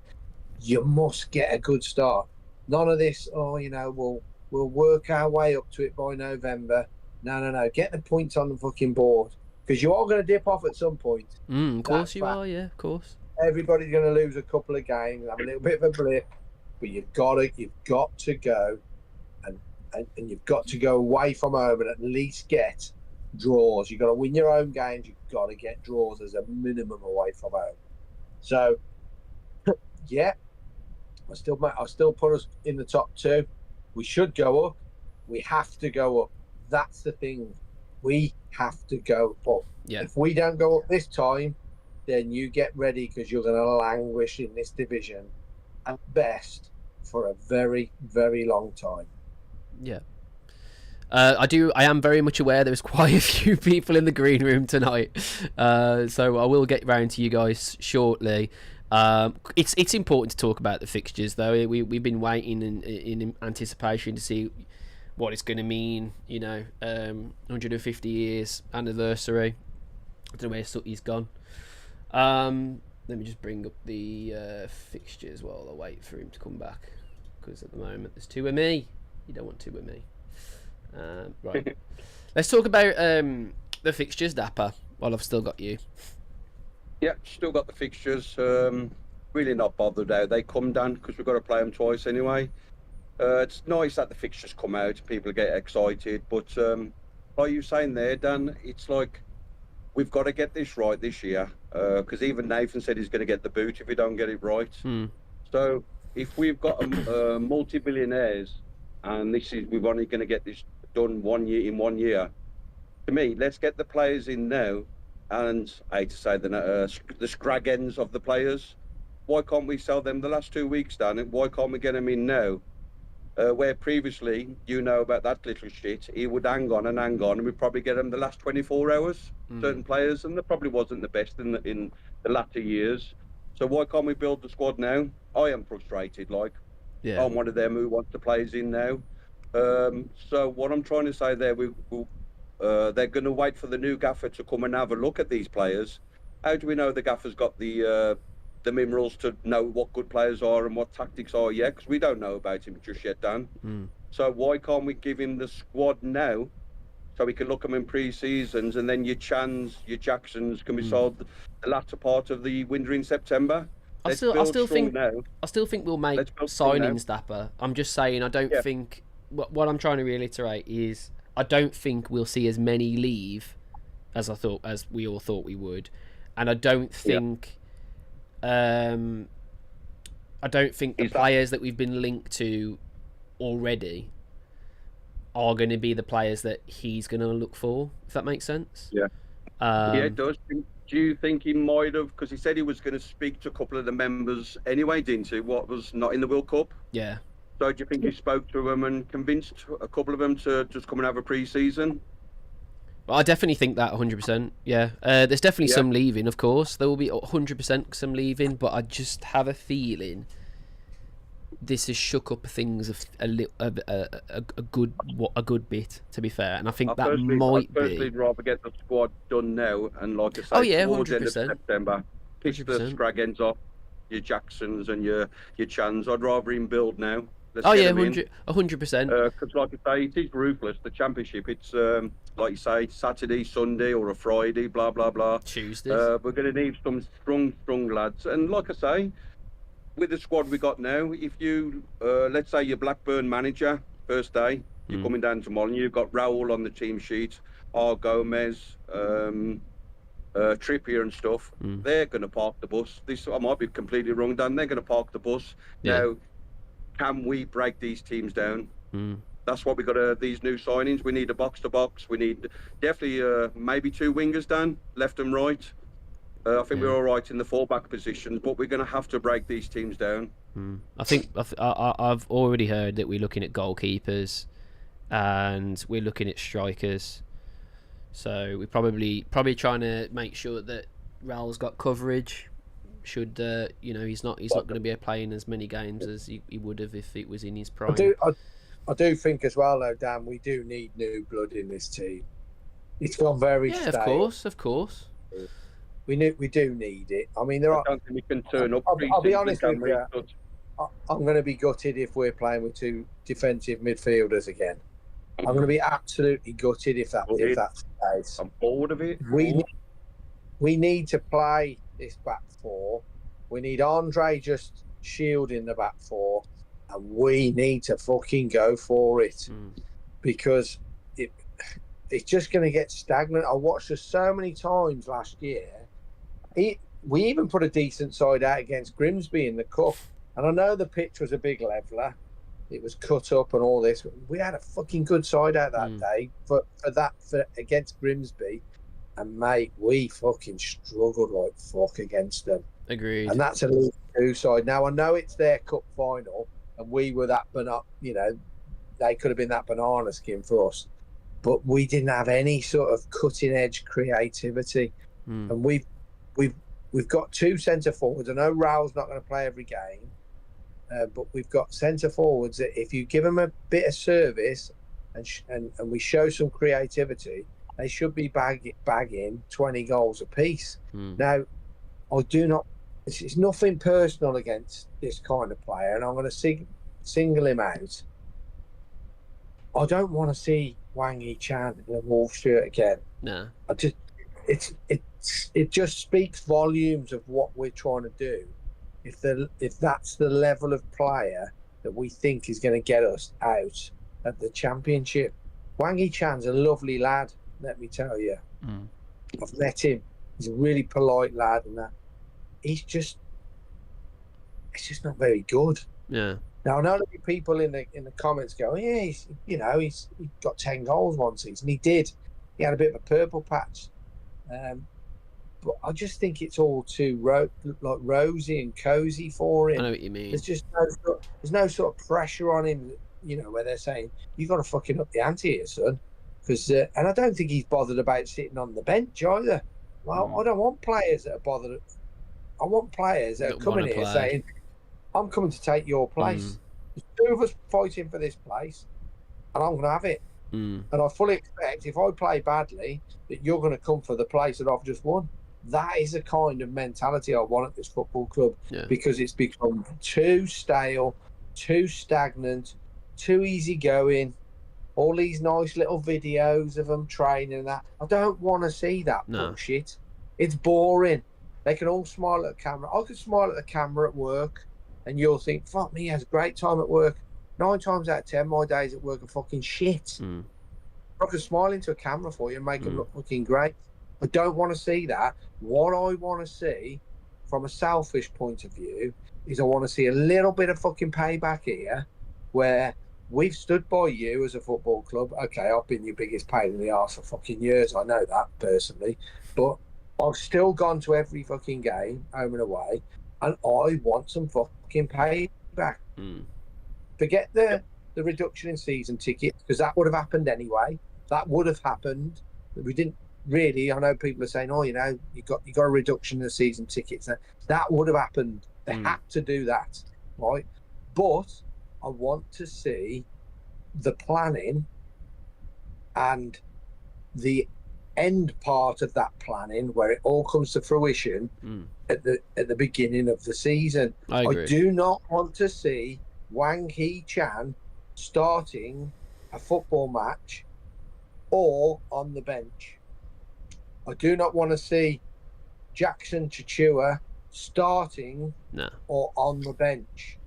You must get a good start. None of this, we'll work our way up to it by November. No. Get the points on the fucking board. Because you are going to dip off at some point. Of course you are, yeah, of course. Everybody's going to lose a couple of games, have a little bit of a blip. But you've got to go and you've got to go away from home and at least get draws. You've got to win your own games. You've got to get draws as a minimum away from home. So, yeah, I still put us in the top 2. We should go up. We have to go up. That's the thing. We have to go up. Yeah. If we don't go up this time, then you get ready, because you're going to languish in this division at best for a very, very long time. Yeah. I am very much aware there was quite a few people in the green room tonight, so I will get round to you guys shortly. It's important to talk about the fixtures, though. We've been waiting in anticipation to see what it's going to mean. 150 years anniversary. I don't know where Sutty's gone. Let me just bring up the fixtures while I wait for him to come back, because at the moment there's 2 of me. You don't want 2 of me. Right. Let's talk about the fixtures, Dapper, while I've still got you. Yeah, still got the fixtures. Really not bothered how they come down, because we've got to play them twice anyway. It's nice that the fixtures come out, people get excited, but like you saying there, Dan, it's like we've got to get this right this year, because even Nathan said he's going to get the boot if we don't get it right. So if we've got multi-billionaires and we're only going to get this done in 1 year, to me, let's get the players in now, and I hate to say the scrag ends of the players, why can't we sell them the last 2 weeks, Dan? And why can't we get them in now? Where previously, you know about that little shit, he would hang on, and we'd probably get them the last 24 hours, certain players, and they probably wasn't the best in the latter years. So why can't we build the squad now? I am frustrated, like, Yeah. I'm one of them who wants the players in now. So what I'm trying to say there, they're going to wait for the new gaffer to come and have a look at these players. How do we know the gaffer's got the minerals to know what good players are and what tactics are yet? Because we don't know about him just yet, Dan. So why can't we give him the squad now, so we can look at them in pre-seasons, and then your Chans, your Jacksons can be sold the latter part of the winter in September? I still think now. I still think we'll make Let's build strong now. signings, Dapper. I'm just saying I don't think what I'm trying to reiterate is I don't think we'll see as many leave as we all thought we would, and I don't think the players that we've been linked to already are going to be the players that he's going to look for, if that makes sense. Yeah, it does. Do you think he might have, because he said he was going to speak to a couple of the members anyway, didn't he? What was not in the World Cup? Yeah. So do you think he spoke to them and convinced a couple of them to just come and have a pre-season? I definitely think that 100%. Yeah. There's definitely some leaving, of course. There will be 100% some leaving, but I just have a feeling this has shook up things a good bit, to be fair, and I think that might be. I'd personally rather get the squad done now, and like I say, towards the end of 100%. September, pitch the scrag ends off, your Jacksons and your Chans. I'd rather him build now. Let's 100%. Because like I say, it is ruthless. The championship, it's like you say, Saturday, Sunday, or a Friday, blah blah blah. Tuesdays. We're going to need some strong lads, and like I say, with the squad we got now, if you let's say you're Blackburn manager first day, you're coming down tomorrow, and you've got Raul on the team sheet, Gomez, Trippier and stuff. They're going to park the bus. I might be completely wrong, Dan. They're going to park the bus. Now, can we break these teams down? That's what we got. These new signings, we need a box to box. We need definitely maybe 2 wingers, Dan, left and right. I think we're all right in the fullback positions, but we're going to have to break these teams down. I think I've already heard that we're looking at goalkeepers and we're looking at strikers. So we're probably trying to make sure that Raul's got coverage. Should he's not going to be playing as many games as he would have if it was in his prime. I do think as well, though, Dan, we do need new blood in this team. It's gone very stale. Of course. We do need it. I mean, I don't think we can turn up. I'll be honest with you. I'm going to be gutted if we're playing with 2 defensive midfielders again. I'm going to be absolutely gutted if that's the case. I'm bored of it. We need to play this back 4. We need Andre just shielding the back 4, and we need to fucking go for it because it's just going to get stagnant. I watched us so many times last year. We even put a decent side out against Grimsby in the cup, and I know the pitch was a big leveller. It was cut up and all this. We had a fucking good side out that day for against Grimsby, and mate, we fucking struggled like fuck against them. Agreed. And that's a League 2 side. Now I know it's their cup final, and we were that they could have been that banana skin for us, but we didn't have any sort of cutting edge creativity. And we've got 2 centre forwards. I know Raul's not going to play every game. But we've got centre forwards that if you give them a bit of service and we show some creativity, they should be bagging 20 goals apiece. Now, I do not. It's nothing personal against this kind of player, and I'm going to single him out. I don't want to see Wang Yi-chan in a Wolf shirt again. No. It just speaks volumes of what we're trying to do. If that's the level of player that we think is going to get us out at the championship. Wang Yi-chan's a lovely lad, let me tell you. I've met him. He's a really polite lad, and that it's just not very good. Yeah. Now I know that people in the comments go, yeah, he's got 10 goals one season. He did. He had a bit of a purple patch, but I just think it's all too like rosy and cozy for him. I know what you mean. There's no sort of pressure on him, where they're saying you got to fucking up the ante here, son. Because and I don't think he's bothered about sitting on the bench either. Well, I don't want players that are bothered. I want players that are coming here saying, "I'm coming to take your place." There's two of us fighting for this place, and I'm going to have it. And I fully expect if I play badly, that you're going to come for the place that I've just won. That is the kind of mentality I want at this football club, because it's become too stale, too stagnant, too easygoing. All these nice little videos of them training and that. I don't want to see that bullshit. It's boring. They can all smile at the camera. I could smile at the camera at work, and you'll think, fuck me, he has a great time at work. 9 times out of 10, my days at work are fucking shit. I could smile into a camera for you and make them look fucking great. I don't want to see that. What I want to see, from a selfish point of view, is I want to see a little bit of fucking payback here, where we've stood by you as a football club. Okay, I've been your biggest pain in the arse for fucking years. I know that personally. But I've still gone to every fucking game, home and away, and I want some fucking payback. Forget the reduction in season tickets, because that would have happened anyway. That would have happened. We didn't really. I know people are saying, "Oh, you got a reduction in the season tickets." That would have happened. They had to do that, right? But I want to see the planning and the end part of that planning, where it all comes to fruition at the beginning of the season. I do not want to see Wang Hee-chan starting a football match or on the bench. I do not want to see Jackson Chichua starting or on the bench.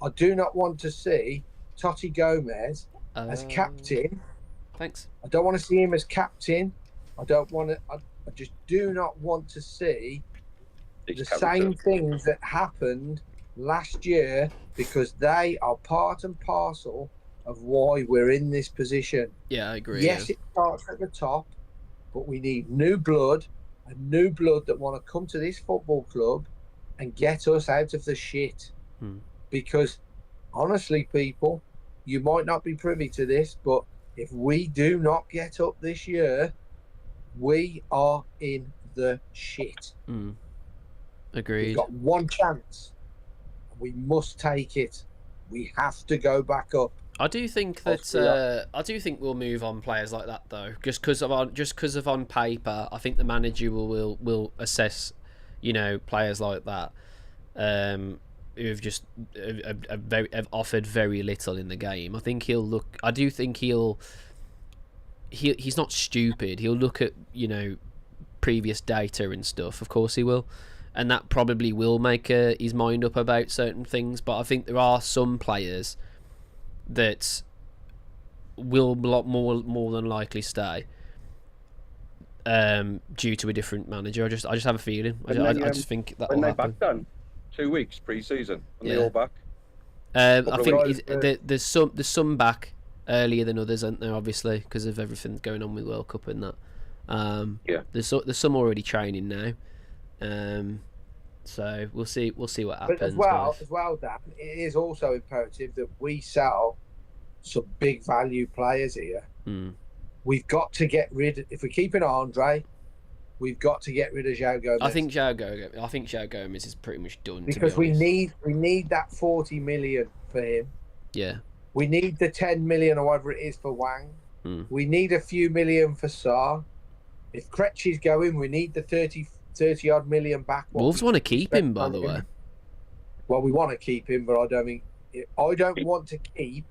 I do not want to see Totti Gomez as captain. Thanks. I don't want to see him as captain. I don't want to. I just do not want to see the same things that happened last year, because they are part and parcel of why we're in this position. Yeah, I agree. Yes, it starts at the top, but we need new blood, and new blood that want to come to this football club and get us out of the shit. Because honestly, people, you might not be privy to this, but if we do not get up this year, we are in the shit. Agreed. We've got one chance. We must take it. We have to go back up. I do think that I do think we'll move on players like that, though, just because of on paper. I think the manager will assess, players like that, who've just have offered very little in the game. I think he'll look. I do think he's not stupid. He'll look at previous data and stuff. Of course he will. And that probably will make his mind up about certain things. But I think there are some players that will a lot more than likely stay due to a different manager. I just have a feeling. I just think that will happen. Back done 2 weeks pre-season, and they're all back. I think there's some back earlier than others, aren't there? Obviously, because of everything going on with World Cup and that. There's some already training now. So we'll see what happens. But as well, Dan, it is also imperative that we sell some big value players here. We've got to get rid. If we're keeping Andre, we've got to get rid of João Gomez. I think João Gomez is pretty much done. Because we need that 40 million for him. Yeah. We need the 10 million or whatever it is for Wang. We need a few million for Sarr. If Kretsch is going, we need the 30 odd million back. Wolves want to keep him, by the way. Well, we want to keep him, but I don't want to keep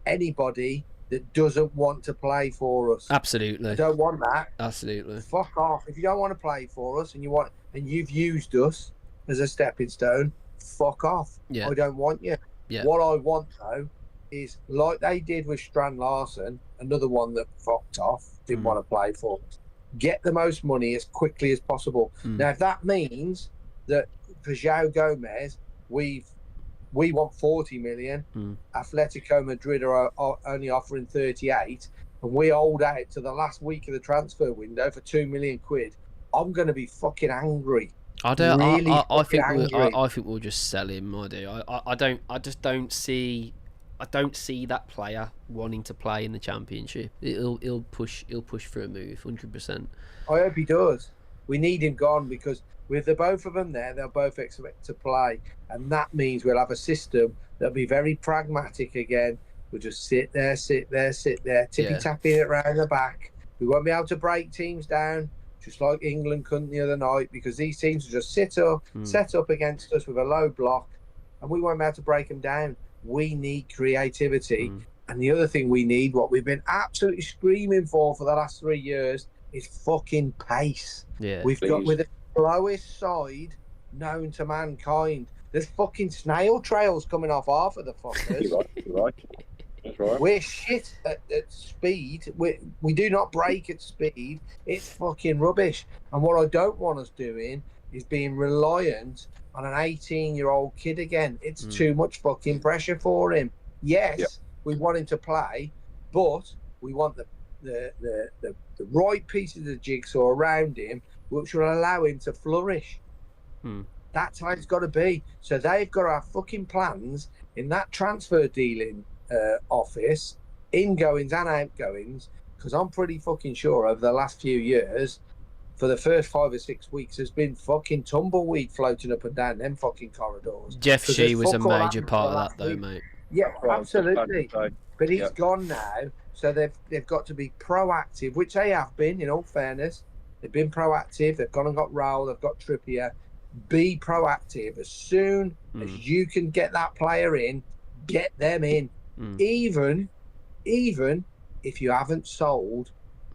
anybody that doesn't want to play for us. Absolutely. I don't want that. Absolutely. Fuck off. If you don't want to play for us and you've used us as a stepping stone, fuck off. I don't want you. What I want though is, like they did with Strand Larsen, another one that fucked off, didn't want to play for us. Get the most money as quickly as possible. Now, if that means that for João Gomez, we want 40 million, Atletico Madrid are only offering 38, and we hold out to the last week of the transfer window for 2 million quid, I'm going to be fucking angry. I don't. Really I fucking think angry. I think we'll just sell him. I do. I don't. I just don't see. I don't see that player wanting to play in the Championship. He'll push for a move, 100%. I hope he does. We need him gone because with the both of them there, they'll both expect to play, and that means we'll have a system that'll be very pragmatic again. We'll just sit there, tippy tapping it around the back. We won't be able to break teams down, just like England couldn't the other night, because these teams will just set up against us with a low block, and we won't be able to break them down. We need creativity. And the other thing we need, what we've been absolutely screaming for the last 3 years, is fucking pace. Yeah, we've got with the slowest side known to mankind. There's fucking snail trails coming off half of the fuckers. You're right. That's right. We're shit at speed. We do not break at speed. It's fucking rubbish. And what I don't want us doing is being reliant on an 18-year-old kid again. It's too much fucking pressure for him. Yes, we want him to play, but we want the right pieces of the jigsaw around him, which will allow him to flourish. That's how it's got to be. So they've got to have fucking plans in that transfer dealing office, ingoings and outgoings, because I'm pretty fucking sure over the last few years, for the first 5 or 6 weeks, there's been fucking tumbleweed floating up and down them fucking corridors. Jeff Shee was a major part of that, though, mate. Yeah, Right, absolutely. But he's Yeah. gone now, so they've got to be proactive, which they have been. In all fairness, they've been proactive. They've gone and got Raul. They've got Trippier. Be proactive as soon as you can get that player in. Get them in, even if you haven't sold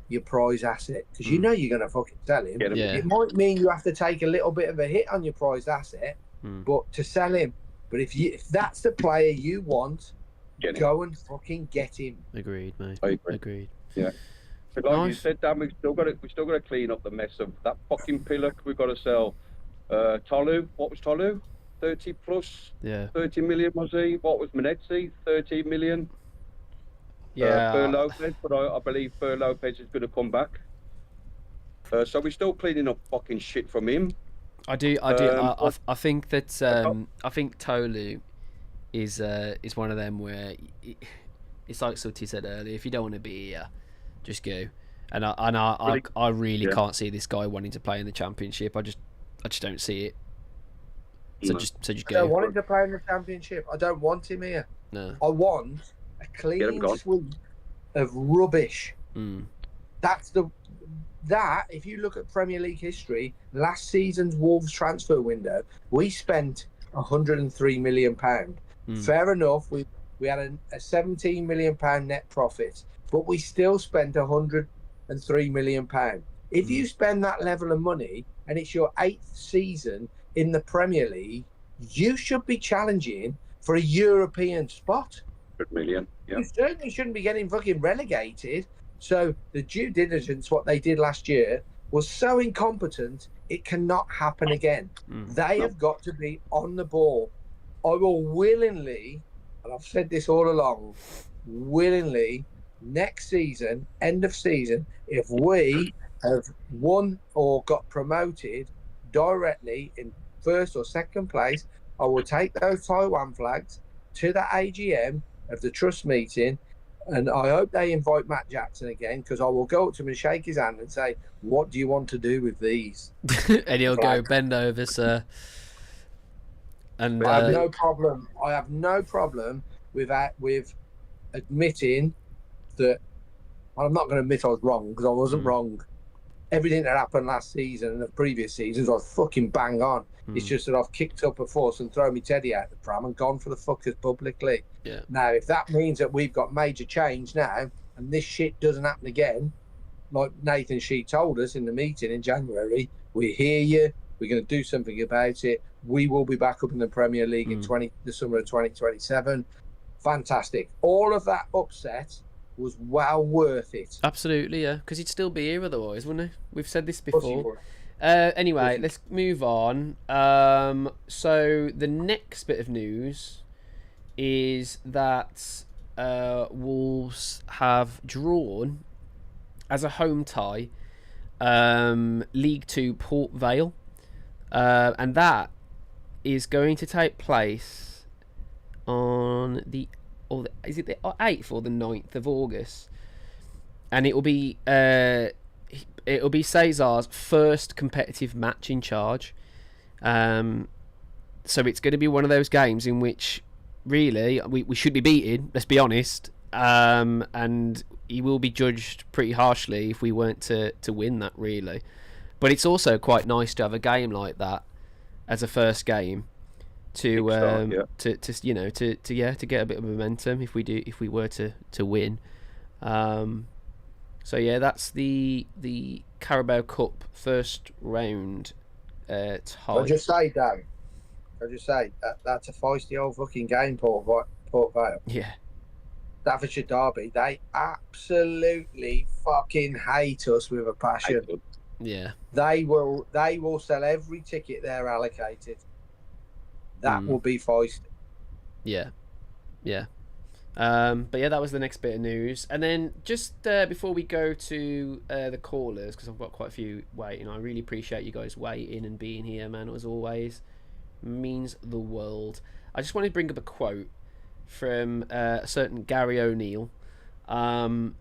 your prize asset, because you know you're going to fucking sell him. Yeah. It might mean you have to take a little bit of a hit on your prized asset, but to sell him. But if that's the player you want, go and fucking get him. Agreed, mate. I agree. Agreed. Yeah. But like you said, Dan, we still got to clean up the mess of that fucking pillar. We've got to sell Tolu. What was Tolu? 30 plus. Yeah. 30 million was he? What was Menezzi? 30 million. Yeah. Fer Lopez, but I believe Fer Lopez is going to come back. So we're still cleaning up fucking shit from him. I do. I think that I think Tolu is one of them where it's like Sutty said earlier. If you don't want to be here, just go. And I really can't see this guy wanting to play in the Championship. I just don't see it. So just go. I don't want him to play in the Championship. I don't want him here. No. I want a clean sweep of rubbish. That's that. If you look at Premier League history, last season's Wolves transfer window, we spent £103 million. Fair enough. We had a £17 million net profit, but we still spent £103 million. If you spend that level of money and it's your 8th season in the Premier League, you should be challenging for a European spot. 100 million. Yeah. You certainly shouldn't be getting fucking relegated. So the due diligence, what they did last year, was so incompetent, it cannot happen again. They have got to be on the ball. I will willingly, and I've said this all along, willingly, next season, end of season, if we have won or got promoted directly in first or second place, I will take those Taiwan flags to the AGM of the trust meeting, and I hope they invite Matt Jackson again, because I will go up to him and shake his hand and say, what do you want to do with these? And he'll go, bend over, sir. And I have no problem. I have no problem with admitting that. I'm not going to admit I was wrong, because I wasn't wrong. Everything that happened last season and the previous seasons, I was fucking bang on. It's just that I've kicked up a fuss and thrown me teddy out the pram and gone for the fuckers publicly. Yeah. Now, if that means that we've got major change now and this shit doesn't happen again, like Nathan Shee told us in the meeting in January, we hear you, we're going to do something about it, we will be back up in the Premier League in the summer of 2027. Fantastic. All of that upset was well worth it. Absolutely, yeah, because he'd still be here otherwise, wouldn't he? We've said this before. Anyway, let's move on. So the next bit of news is that Wolves have drawn as a home tie League Two Port Vale, and that is going to take place on is it the 8th or the 9th of August, and it'll be Cesar's first competitive match in charge. So it's going to be one of those games in which really we should be beating, let's be honest, and he will be judged pretty harshly if we weren't to win that, really. But it's also quite nice to have a game like that as a first game to get a bit of momentum if we were to win. So yeah, that's the Carabao Cup first round tie. I'll just say, Dan. That's a feisty old fucking game, Port Vale. Yeah. Staffordshire Derby, they absolutely fucking hate us with a passion. Yeah. They will sell every ticket they're allocated. That will be feisty. Yeah. Yeah. But yeah, that was the next bit of news. And then just before we go to the callers, because I've got quite a few waiting, I really appreciate you guys waiting and being here, man, as always. Means the world. I just wanted to bring up a quote from a certain Gary O'Neill, and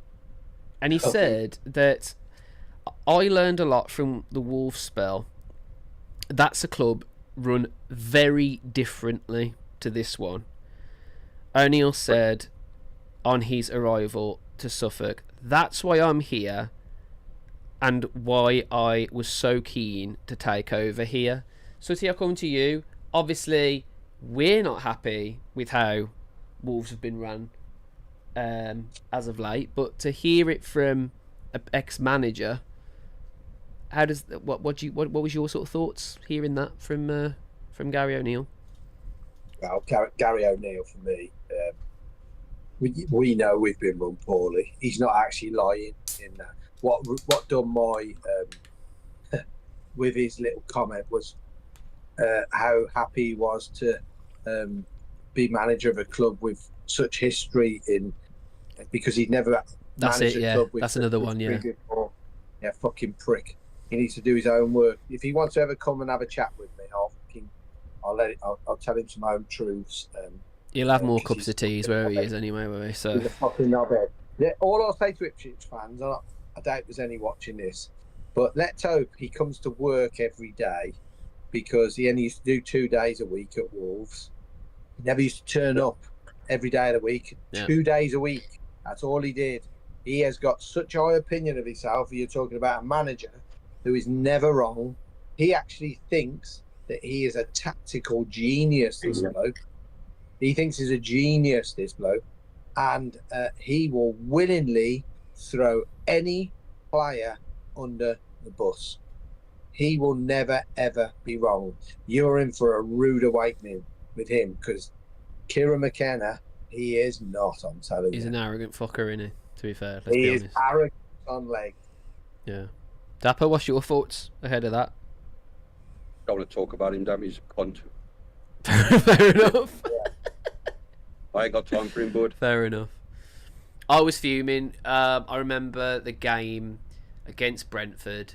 he said that I learned a lot from the Wolves spell. That's a club run very differently to this one. O'Neill said on his arrival to Suffolk, that's why I'm here and why I was so keen to take over here. Sooty, I'll come to you. Obviously, we're not happy with how Wolves have been run as of late, but to hear it from an ex-manager, how does what was your sort of thoughts hearing that from Gary O'Neill? Well, Gary O'Neill for me, we know we've been run poorly. He's not actually lying in that. What done my with his little comment was how happy he was to be manager of a club with such history because he'd never managed a club with. That's another one, yeah. Before. Yeah, fucking prick. He needs to do his own work. If he wants to ever come and have a chat with me, I'll tell him some own truths. He'll have more cups of teas wherever he is anyway, will he? So he's a fucking knobhead. Yeah, all I'll say to Ipswich fans, I doubt there's any watching this, but let's hope he comes to work every day, because he only used to do 2 days a week at Wolves. He never used to turn up every day of the week. Yeah. 2 days a week. That's all he did. He has got such a high opinion of himself. You're talking about a manager who is never wrong. He actually thinks that he is a tactical genius, this bloke. He thinks he's a genius, this bloke. And he will willingly throw any player under the bus. He will never, ever be wrong. You're in for a rude awakening with him, because Kieran McKenna, he is not, I'm telling you. He's an arrogant fucker, isn't he? To be fair, let's he be is honest. arrogant on leg. Yeah. Dapper, what's your thoughts ahead of that? Don't want to talk about him, damn, he's a cunt. Fair enough. I ain't got time for him, bud. Fair enough. I was fuming. I remember the game against Brentford,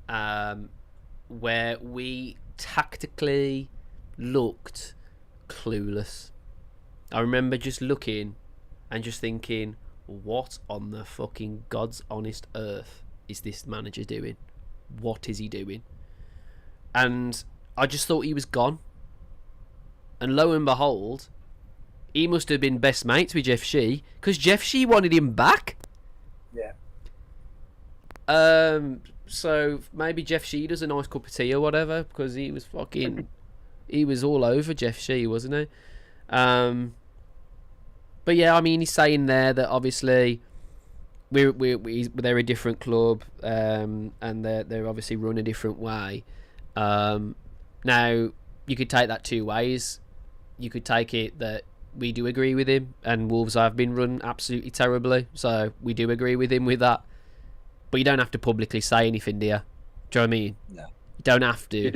where we tactically looked clueless. I remember just looking and just thinking, what on the fucking God's honest earth is this manager doing? What is he doing? And I just thought he was gone. And lo and behold, he must have been best mates with Jeff Shee, because Jeff Shee wanted him back. Yeah. So maybe Jeff Shee does a nice cup of tea or whatever, because he was all over Jeff Shee, wasn't he? But yeah, I mean, he's saying there that obviously they're a different club, and they're obviously run a different way. Now you could take that two ways. You could take it that we do agree with him, and Wolves have been run absolutely terribly, so we do agree with him with that. But you don't have to publicly say anything, do you? Do you know what I mean? No. You don't have to. He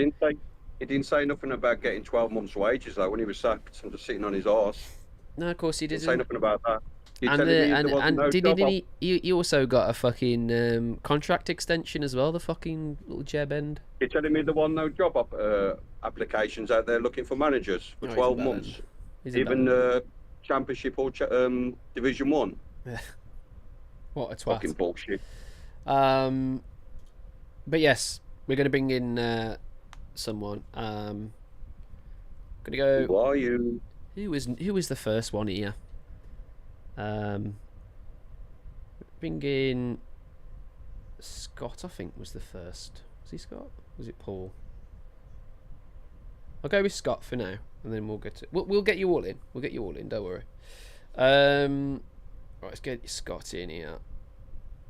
didn't say nothing about getting 12 months' wages though when he was sacked and just sitting on his arse. No, of course he didn't. Say nothing about that. You're And telling me there wasn't and no didn't job he? You also got a fucking contract extension as well. The fucking little jeb end. You're telling me there wasn't no job applications out there looking for managers for No, he's a 12 bellend. months, He's a even bellend. Championship or Division 1. What a twat. Fucking bullshit. But yes, we're going to bring in someone. Gonna go. Who are you? Who was the first one here? Bring in Scott. I think was the first. Was he Scott? Was it Paul? I'll go with Scott for now, and then we'll get to. We'll get you all in. We'll get you all in. Don't worry. Right, let's get Scott in here.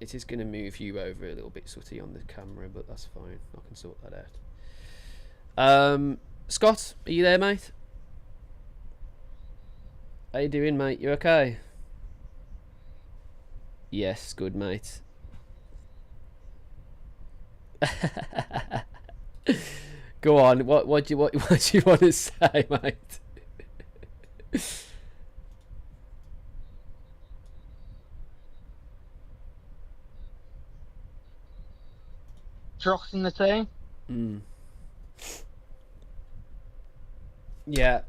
It is going to move you over a little bit, sooty, on the camera, but that's fine. I can sort that out. Scott, are you there, mate? How you doing, mate? You okay? Yes, good, mate. Go on. What do you want to say, mate? Dross in the team. Yeah.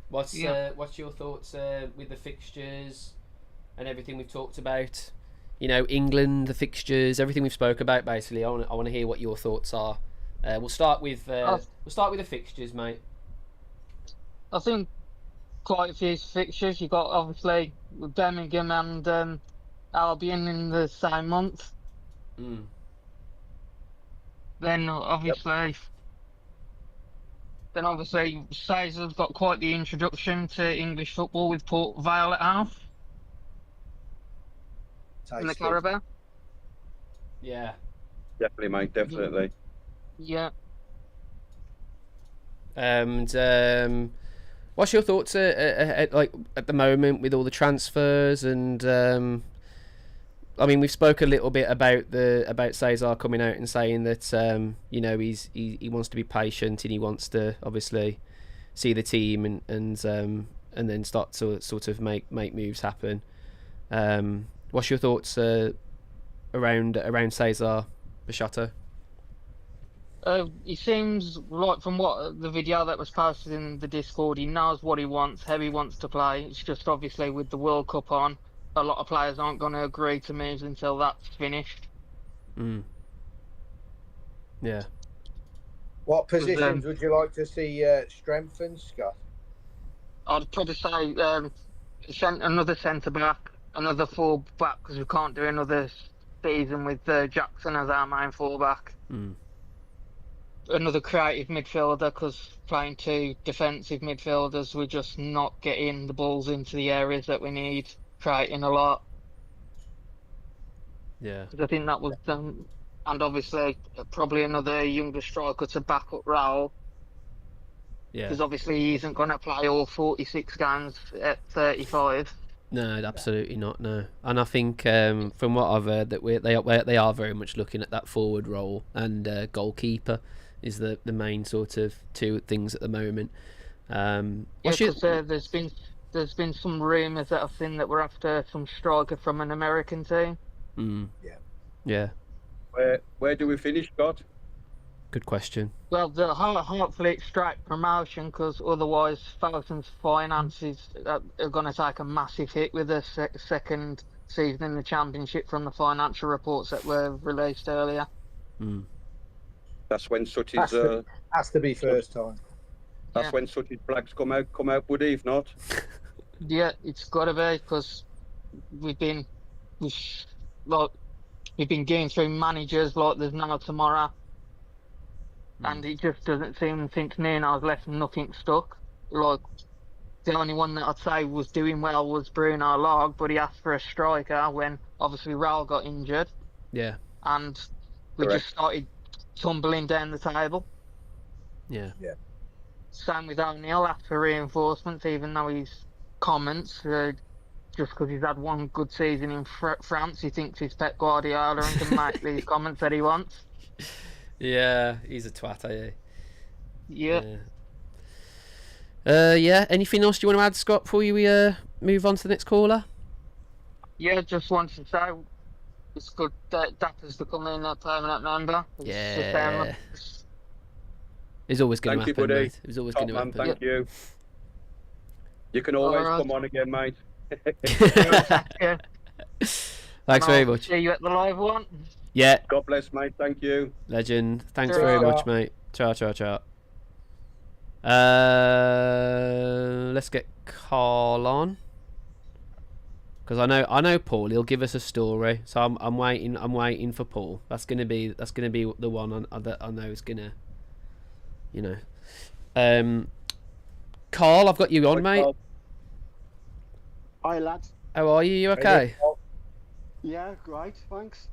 What's Yeah. what's your thoughts with the fixtures and everything we've talked about? You know, England, the fixtures, everything we've spoke about. Basically, I want to hear what your thoughts are. We'll start with the fixtures, mate. I think quite a few fixtures. You got obviously Birmingham and Albion in the same month. Then obviously, Caesar's got quite the introduction to English football with Port Vale at half in the Tasty. Carabao. Yeah. Definitely, mate. Definitely. Yeah. And what's your thoughts like at the moment with all the transfers and I mean, we've spoke a little bit about Cesar coming out and saying that you know, he wants to be patient and he wants to obviously see the team and then start to sort of make moves happen. What's your thoughts around Cesar Bashato? He seems like, from what the video that was posted in the Discord, he knows what he wants, how he wants to play. It's just obviously with the World Cup on, a lot of players aren't going to agree to moves until that's finished. Yeah. What positions would you like to see strengthened, Scott? I'd probably say another centre back, another full back, because we can't do another season with Jackson as our main full back. Another creative midfielder, because playing two defensive midfielders, we're just not getting the balls into the areas that we need, creating a lot. Yeah. Because I think that was and obviously probably another younger striker to back up Raul. Yeah. Because obviously he isn't going to play all 46 games at 35. No, absolutely not. No, and I think from what I've heard that they are very much looking at that forward role, and goalkeeper is the main sort of two things at the moment. Yeah, because there's been some rumours that I've seen that we're after some striker from an American team. Yeah. Where do we finish, Scott? Good question. Well, hopefully it's straight promotion, because otherwise Falcons' finances are going to take a massive hit with the second season in the Championship from the financial reports that were released earlier. That's when Sutty's Has to be first time. that's when Sutty's flags come out, Woody, if not. Yeah, it's got to be, because we've been going through managers like there's no tomorrow. And it just doesn't seem, since Nuno's left, nothing stuck. Like, the only one that I'd say was doing well was Bruno Lage, but he asked for a striker when obviously Raul got injured. Yeah. And we just started tumbling down the table. Yeah. Same with O'Neill, asked for reinforcements, even though his comments, just because he's had one good season in France, he thinks he's Pep Guardiola and can make these comments that he wants. Yeah, he's a twat, Yeah. Yeah. Anything else you want to add, Scott, before we move on to the next caller? Yeah, just wanted to say it's good that Dapper's becoming a permanent member. Yeah. It's always going to Thank you, happen, buddy. mate. It was always Top going to man, happen. thank you. You can All always right. come on again, mate. Yeah. Thanks very much. See you at the live one. Yeah, God bless, mate. Thank you. legend. Thanks Ciao. very much, mate. Ciao, ciao, ciao. Let's get Carl on, because I know Paul. He'll give us a story, so I'm waiting for Paul. That's gonna be the one that I know is gonna, you know. Carl, I've got you on, mate. Hi, lads. How are you? You okay? Yeah, great, thanks.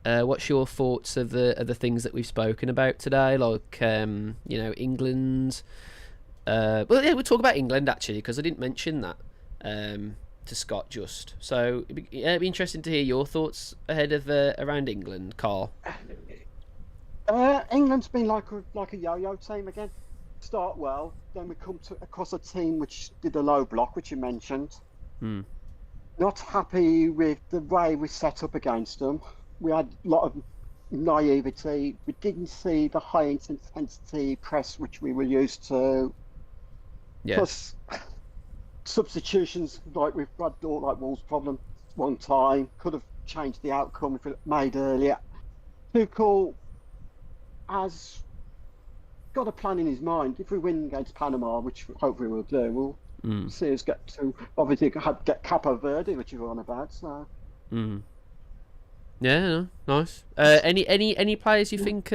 What's your thoughts of the things that we've spoken about today? Like, you know, England. Well, yeah, we'll talk about England actually, because I didn't mention that to Scott just. So it'd be interesting to hear your thoughts ahead of around England, Carl. England's been like a yo-yo team again. Start well, then we come across a team which did a low block, which you mentioned. Not happy with the way we set up against them. We had a lot of naivety. We didn't see the high intensity press which we were used to. Yeah. Plus substitutions, like we've had like Wolves' problem one time, could have changed the outcome if it made earlier. Tuchel has got a plan in his mind. If we win against Panama, which hopefully we'll do, we'll see us get to obviously get Capo Verde, which you're on about. So. Yeah, no, nice. Any players you think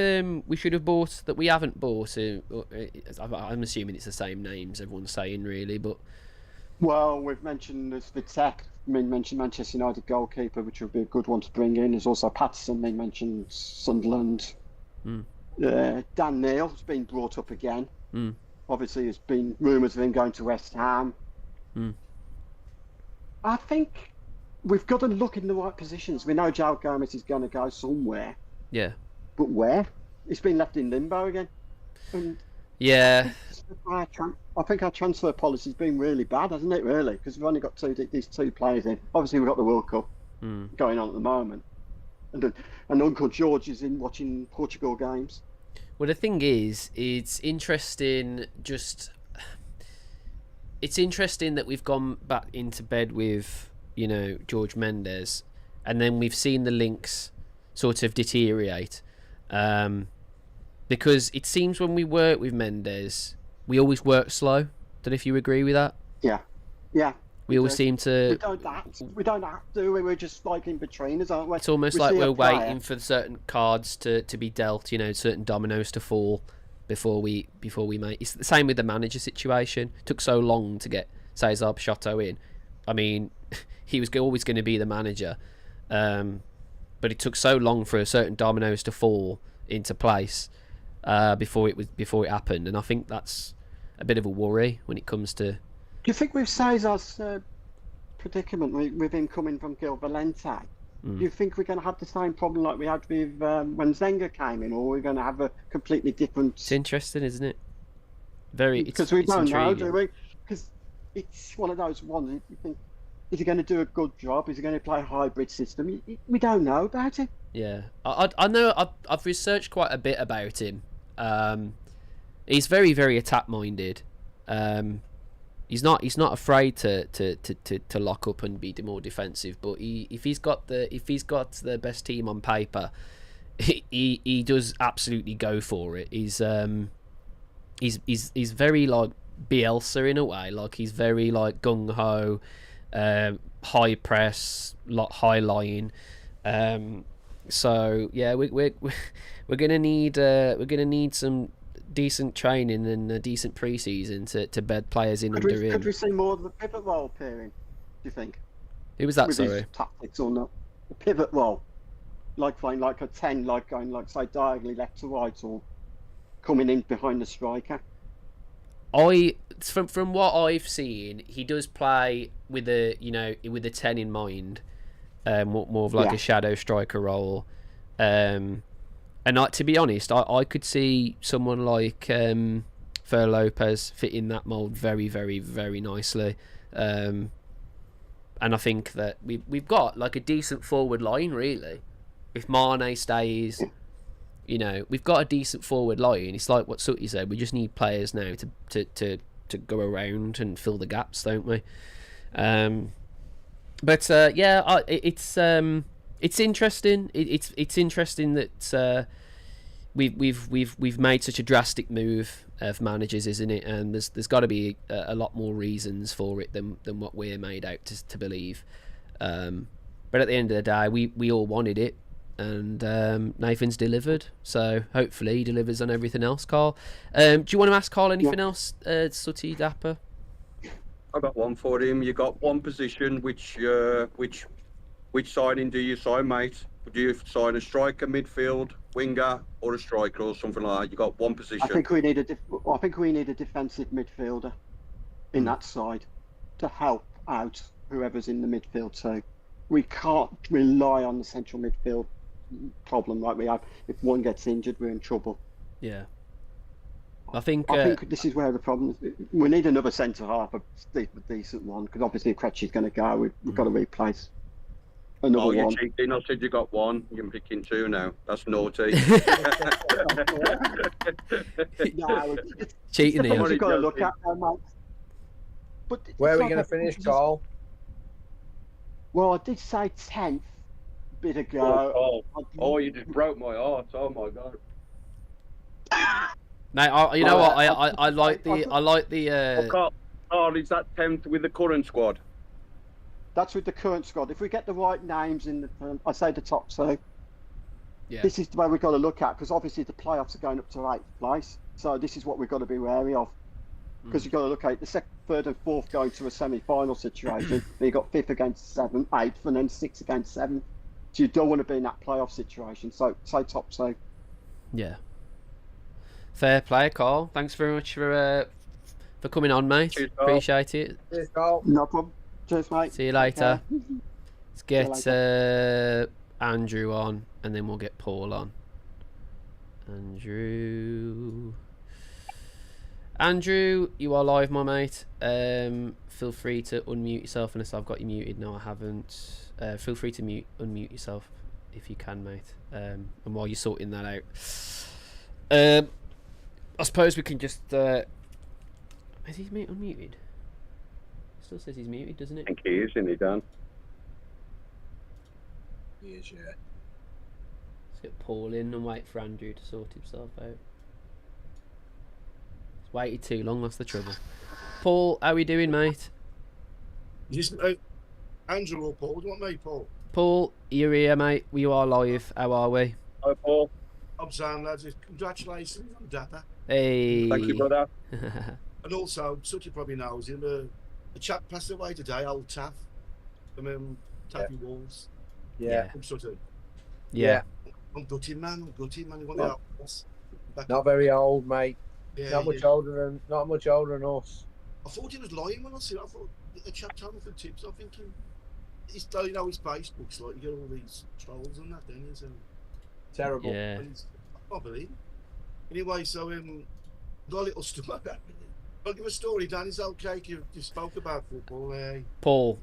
we should have bought that we haven't bought? I'm assuming it's the same names everyone's saying, really, but. Well, we've mentioned Vitek. Mentioned Manchester United goalkeeper, which would be a good one to bring in. There's also Patterson. They mentioned Sunderland. Dan Neil's been brought up again. Obviously, there's been rumours of him going to West Ham. I think we've got to look in the right positions. We know Joe Gomez is going to go somewhere. Yeah. But where? He's been left in limbo again. And yeah. I think our transfer policy's been really bad, hasn't it, really? Because we've only got these two players in. Obviously, we've got the World Cup going on at the moment. And Uncle George is in watching Portugal games. Well, the thing is, it's interesting that we've gone back into bed with, you know, George Mendes, and then we've seen the links sort of deteriorate. Because it seems when we work with Mendes, we always work slow. Don't know if you agree with that? Yeah. We always seem to. We don't have to. We're just like in between us, aren't we? It's almost like we're waiting for certain cards to be dealt, you know, certain dominoes to fall before we make. It's the same with the manager situation. It took so long to get Cesar Peixoto in. I mean, he was always going to be the manager, but it took so long for certain dominoes to fall into place before it happened, and I think that's a bit of a worry when it comes to. Do you think with Cesar's predicament with him coming from Gil Valente, do you think we're going to have the same problem like we had with when Zenga came in, or we're going to have a completely different? It's interesting, isn't it? Because we don't know, intriguing. do we? Because it's one of those ones. You think, is he going to do a good job? Is he going to play a hybrid system? We don't know about it. Yeah, I know. I've researched quite a bit about him. He's very, very attack minded. He's not afraid to lock up and be more defensive. But if he's got the best team on paper, he does absolutely go for it. He's very like Bielsa in a way. Like he's very like gung ho, high press, high lying. So yeah, we're gonna need some decent training and a decent pre-season to bed players in under him. Could we see more of the pivot role appearing, do you think? Who was that, with sorry? His tactics or not? The pivot role. Like playing like a 10, like going like say diagonally left to right or coming in behind the striker. From what I've seen, he does play with a 10 in mind. More of like a shadow striker role. And to be honest, I could see someone like Fer Lopez fit in that mould very, very, very nicely. And I think that we've got like a decent forward line, really. If Mane stays, you know, we've got a decent forward line. It's like what Sooty said. We just need players now to go around and fill the gaps, don't we? But yeah, it's interesting. It's interesting that we've made such a drastic move of managers, isn't it? And there's got to be a lot more reasons for it than what we're made out to believe. But at the end of the day, we all wanted it, and Nathan's delivered. So hopefully he delivers on everything else. Carl, do you want to ask Carl anything else? Sooty, Dapper. I got one for him. You got one position. Which signing do you sign, mate? Do you sign a striker, midfield, winger, or a striker, or something like that? You got one position. I think we need a defensive midfielder in that side to help out whoever's in the midfield. So we can't rely on the central midfield problem like we have. If one gets injured, we're in trouble. Yeah. I think this is where the problem is. We need another centre half, a decent one, because obviously if Cretchy's going to go, we've got to replace another you're one. cheating. I said you got one. You're picking two now. That's naughty. No, cheating here. You've got to look at them, mate. But Where are we going to finish, Carl? Well, I did say 10th a bit ago. Oh, you just broke my heart. Oh my god. Now, you know what? I like the. Carl, is that 10th with the current squad? That's with the current squad. If we get the right names in I say the top two. Yeah. This is where we've got to look at, because obviously the playoffs are going up to 8th place. So this is what we've got to be wary of. Because you've got to look at the second, third, and fourth going to a semi-final situation. Then you got 5th against 7th, 8th, and then 6th against 7th. So you don't want to be in that playoff situation. So say top two. Yeah. Fair play, Carl. Thanks very much for coming on, mate. Cheers, Carl. Appreciate it. Cheers, Carl. No problem. Cheers, mate. See you later. Okay. Let's get Andrew on, and then we'll get Paul on. Andrew, you are live, my mate. Feel free to unmute yourself unless I've got you muted. No, I haven't. Feel free to unmute yourself if you can, mate. And while you're sorting that out, I suppose we can just. Is he unmuted? Still says he's muted, doesn't it? I think he is, isn't he, Dan? He is, yeah. Let's get Paul in and wait for Andrew to sort himself out. He's waited too long, that's the trouble. Paul, how we doing, mate? Andrew or Paul? Do you want me, Paul? Paul, you're here, mate. We are live. How are we? Hi, Paul. I'm Sam, lads. Congratulations on Dapper. Hey. Thank you, brother. And also, Sooty probably knows him, a chap passed away today, old Taff. Taffy Wolves. Yeah. I'm Sooty. Yeah. I'm gutted, man. He won the Outlaws. Not very old, mate. Yeah, not much older than us. I thought he was lying when I said it. I thought a chap told me for tips. I'm thinking, his Facebook's like, you get all these trolls and that, don't you? So, Terrible. Yeah. I can't believe it. Anyway, so got a little story. I'll give a story, Dan. It's okay. You spoke about football. Paul,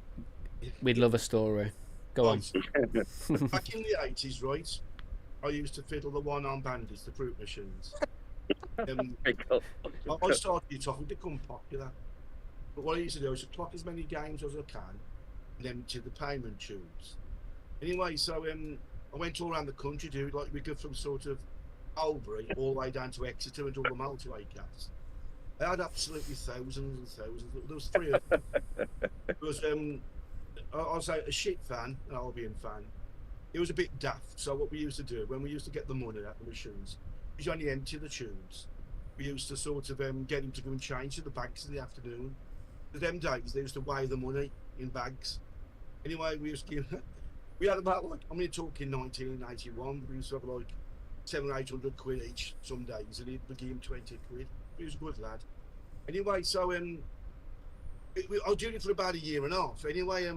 we'd love a story. Go on. Back in the 80s, right, I used to fiddle the one-arm bandits, the fruit machines. I started it off, it become popular. But what I used to do is to clock as many games as I can and empty the payment tubes. Anyway, so I went all around the country, dude. Like, we go from sort of Albury all the way down to Exeter and all the motorway cats. I had absolutely thousands and thousands. There was 3 of them. There was, I was a shit fan, an Albion fan. It was a bit daft. So what we used to do, when we used to get the money out of the machines, we only empty the tubes. We used to sort of get them to go and change to the bags in the afternoon. For them days, they used to weigh the money in bags. Anyway, we used to give, we had about, like, I'm talking 1981, we used to have like 700 or 800 quid each some days, and he'd give him 20 quid. He was a good lad. Anyway, so I was doing it for about a year and a half. Anyway,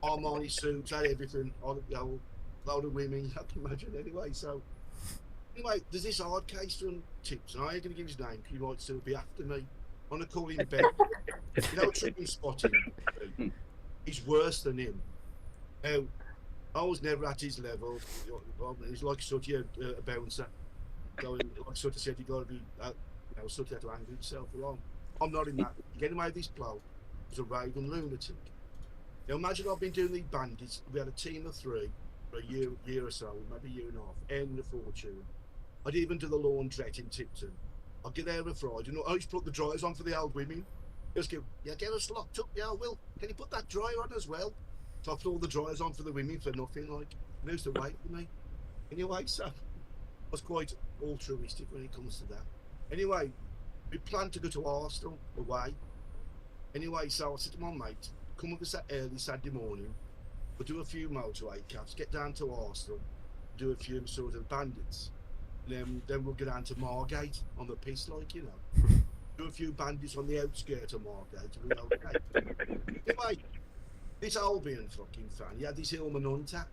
Armani suits, had everything, load of women, you can imagine. Anyway, there's this hard case from Tips, and I ain't going to give his name because he might still be after me. I'm going to call him Ben. You know, tripping spotting. He's worse than him. Now, I was never at his level. He's like such a bouncer. So, like sort of said, you got to be, sort of had to anger himself along. I'm not in that. Getting away with this bloke was a raving lunatic. Now, imagine I've been doing these bandits. We had a team of 3 for a year or so, maybe a year and a half, earning a fortune. I'd even do the laundrette in Tipton. I'd get there on a Friday, and I used to put the dryers on for the old women. Just go, yeah, get us locked up, yeah, Will. Can you put that dryer on as well? So I put all the dryers on for the women for nothing, like, and who's to wait for me? Anyway, so I was quite altruistic when it comes to that. Anyway, we planned to go to Arsenal away. Anyway, so I said to my mate, come up early Saturday morning, we'll do a few motorway caps, get down to Arsenal, do a few sort of bandits. And then we'll go down to Margate on the piss, like, you know. Do a few bandits on the outskirts of Margate. And we'll anyway, this Albion fucking fan, he had this Hillman Hunter,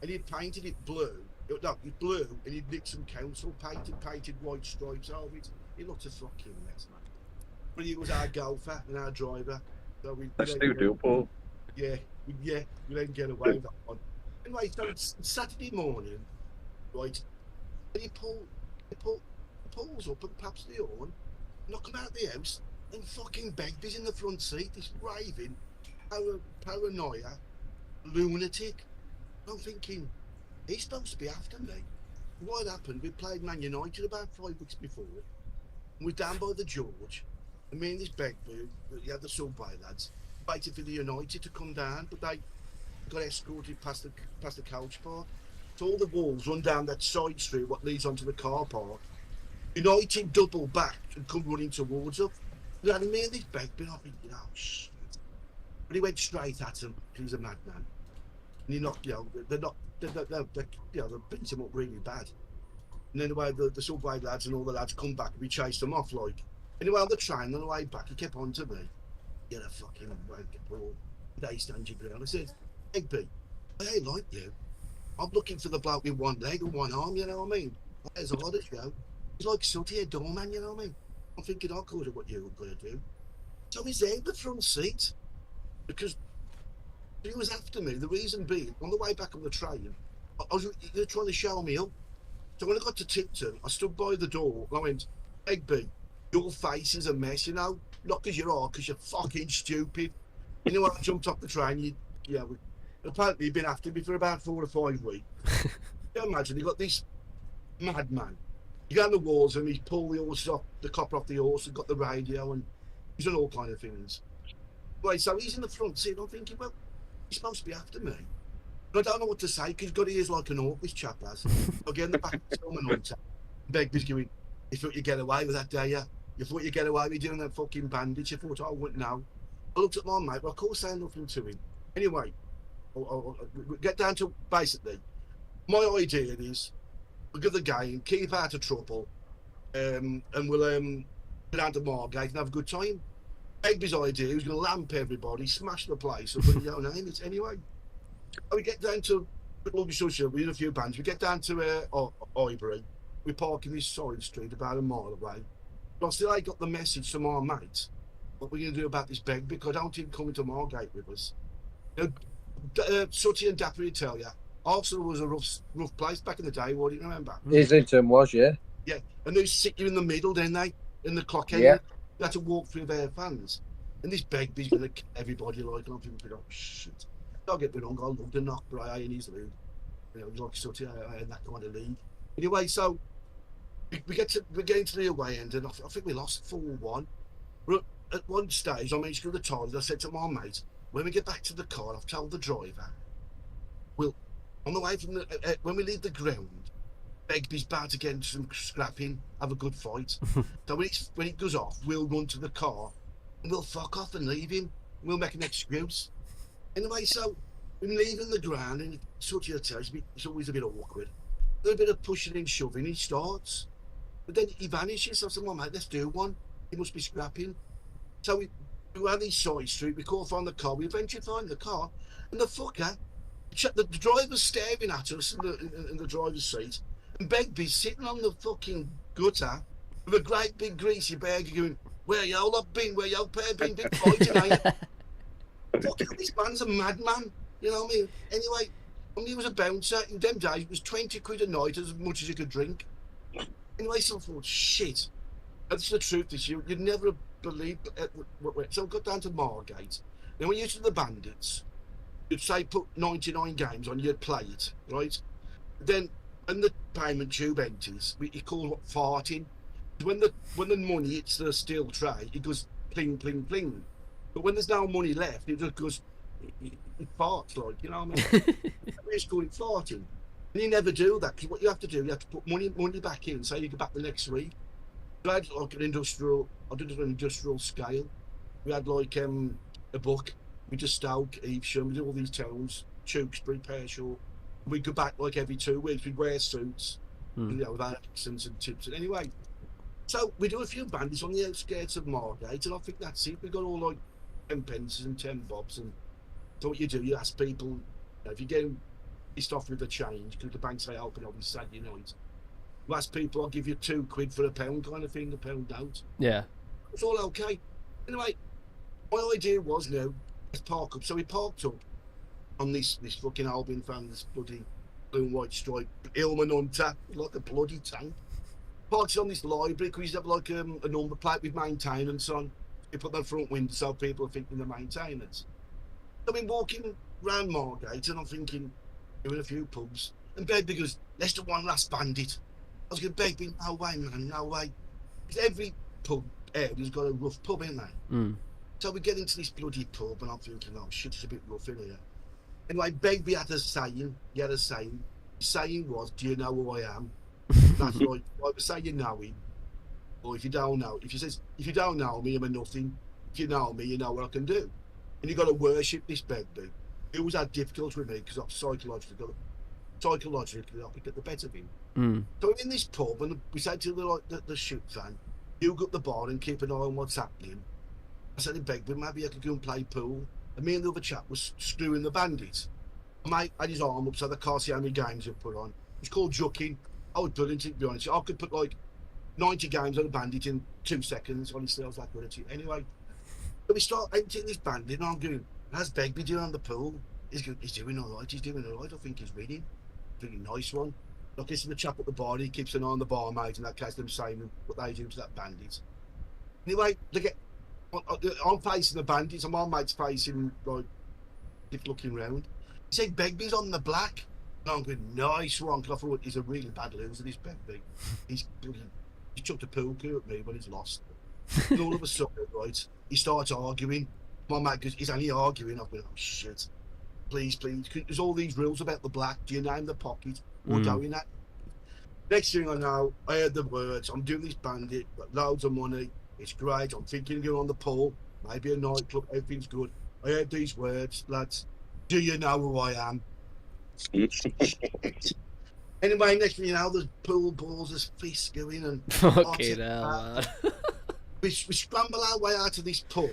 and he'd painted it blue. No, it's blue, and he'd nicked some council painted white stripes over it. He looked a fucking mess, man. But he was our golfer and our driver. So we still do, Paul. Yeah, we didn't get away with that one. Anyway, so it's Saturday morning, right? And he pulls up and paps the horn, knock him out of the house, and fucking Begbie's in the front seat, this raving, paranoia, lunatic. I'm thinking, he's supposed to be after me. What happened? We played Man United about 5 weeks before. And we're down by the George. And me and this Begbie, the other Subway lads, waited for the United to come down, but they got escorted past the coach park. So all the Wolves run down that side street, what leads onto the car park. United double back and come running towards us. And me and this Begbie, I think, oh shit. But he went straight at him. He was a madman. And he knocked, they beat him up really bad. And anyway, the Subway lads and all the lads come back and we chased them off, like. Anyway, on the train, on the way back, he kept on to me. You're a fucking wanker, Paul. They stand your ground. I said, Begbie, I ain't like you. I'm looking for the bloke with one leg and one arm, you know what I mean? As hard as you go. He's like Sooty, a doorman, you know what I mean? I'm thinking, I could have what you were going to do. So he's there in the front seat because he was after me. The reason being, on the way back on the train, they were trying to show me up. So when I got to Tipton, I stood by the door and I went, Begbie, your face is a mess, you know? Not because you are, because you're fucking stupid. You know when I jumped off the train, apparently he'd been after me for about 4 or 5 weeks. You imagine, he got this madman. You go on the walls and he's pulled the horses off, the copper off the horse and got the radio and he's done all kind of things. Right, so he's in the front seat. I'm thinking, well, he's supposed to be after me. But I don't know what to say because he's got ears like an hawk, this chap has. I get in the back of the Hillman Hunter. Begbie's going, you thought you'd get away with that, do you? You thought you'd get away with doing that fucking bandage. You thought I wouldn't know. I looked at my mate, but of course saying nothing to him. Anyway, we get down to basically, my idea is we'll give the game, keep out of trouble, and we'll go down to Margate and have a good time. Begbie's idea was going to lamp everybody, smash the place up, but you don't name it anyway. We get down to, we did a few bands, we get down to Highbury, we park in this side street about a mile away. But I still ain't got the message from our mates. What we're going to do about this Begbie, because I don't think coming to Margate with us. Sooty and Dapper will tell you, Arsenal was a rough place back in the day, what do you remember? Islington was, yeah. Yeah, and they sit you in the middle, didn't they? In the clock end. Yeah. You had to walk through their fans. And this Begbie's going to kill everybody like, and I'm thinking, oh shit. Don't get me wrong, I love the knock, but I ain't his league. You know, like Sooty, I ain't that kind of league. Anyway, so we're getting to the away end, and I think we lost 4-1. But at one stage, I mentioned to the toilet, I said to my mate, when we get back to the car, I've told the driver, we'll, on the way from the, when we leave the ground, Begbie's about to get into some scrapping, have a good fight. So when it goes off, we'll run to the car, and we'll fuck off and leave him. We'll make an excuse. Anyway, so we're leaving the ground, and Sooty will tell us, it's always a bit awkward. There's a bit of pushing and shoving, he starts. But then he vanishes. I said, well, mate, let's do one. He must be scrapping. So we had this side street, we can't find the car, we eventually find the car, and the fucker, the driver's staring at us in the driver's seat, and Begbie's sitting on the fucking gutter with a great big greasy bag going, where y'all have been, where y'all pair been, big fighting, ain't you? Fuck hell, this man's a madman. You know what I mean? Anyway, when he was a bouncer, in them days, it was 20 quid a night, as much as you could drink. Anyway, so I thought, shit. That's the truth, this year. You'd never believe. So I got down to Margate. Then when you used to the Bandits, you'd say put 99 games on, you'd play it, right? Then when the payment tube empties, you call what farting. When the money hits the steel tray, it goes pling, pling, pling. But when there's no money left, it just goes, it farts, like, you know what I mean? We just call it farting. And you never do that, because what you have to do, you have to put money back in, so you go back the next week. We had like I did an industrial scale. We had like a book. We just Stoke, Evesham, we did all these towns, Tewkesbury, Pershore. We'd go back like every 2 weeks. We'd wear suits, you know, with accents and tips. And anyway, so we do a few bandits on the outskirts of Margate, and I think that's it. We got all like 10 pences and 10 bobs. And so what you do, you ask people, you know, if you get pissed off with the change, because the bank say open on Saturday night. You ask people, I'll give you £2 for £1 kind of thing, £1 out. Yeah. It's all okay. Anyway, my idea was now, let's park up. So we parked up on this fucking Albion fan, this bloody blue and white stripe, Hillman Hunter, like a bloody tank. Parked it on this library, because we used to have like a number plate with maintenance on. We put that front window so people are thinking the maintenance. I've been walking round Margate and I'm thinking, doing a few pubs, and Begbie goes, let's do one last bandit. I was going, Begbie, no way, man, no way. Because every pub area's got a rough pub, ain't they? So we get into this bloody pub and I'm thinking, oh shit, it's a bit rough in here. Anyway, Begbie had a saying. His saying was, do you know who I am? That's right. I would say you know him. Or if you don't know, if you don't know me, I'm a nothing. If you know me, you know what I can do. And you've got to worship this Begbie. It was had difficult with me because I'm psychologically I could get the better of him. So I'm in this pub and we said to the shoot fan, you go up the bar and keep an eye on what's happening. I said to Begbie, maybe I could go and play pool. And me and the other chap was screwing the bandits. Mate had his arm up so they can't see how many games he'd put on. It's called jucking. I was brilliant, to be honest. I could put like 90 games on a bandit in 2 seconds. Honestly, I was that good at it. Anyway, but we start emptying this bandit and I'm going, how's Begbie doing on the pool? He's doing all right. I think he's winning. Really nice one. Like this is the chap at the bar, he keeps an eye on the barmaid, in that case them saying what they do to that bandit. Anyway, I'm facing the bandits, and my mate's facing like looking round. He said Begbie's on the black. And I'm going, nice one, because I thought he's a really bad loser, this Begbie. He chucked a pool cue at me when he's lost. And all of a sudden, right, he starts arguing. My mate goes, he's only arguing. I'm going, oh shit. Please. There's all these rules about the black. Do you name the pocket or going at? Next thing I know, I heard the words. I'm doing this bandit, got loads of money. It's great. I'm thinking of going on the pool, maybe a nightclub. Everything's good. I heard these words, lads. Do you know who I am? Anyway, next thing you know, there's pool balls, there's fists going, and fucking hell, man. we scramble our way out of this pub,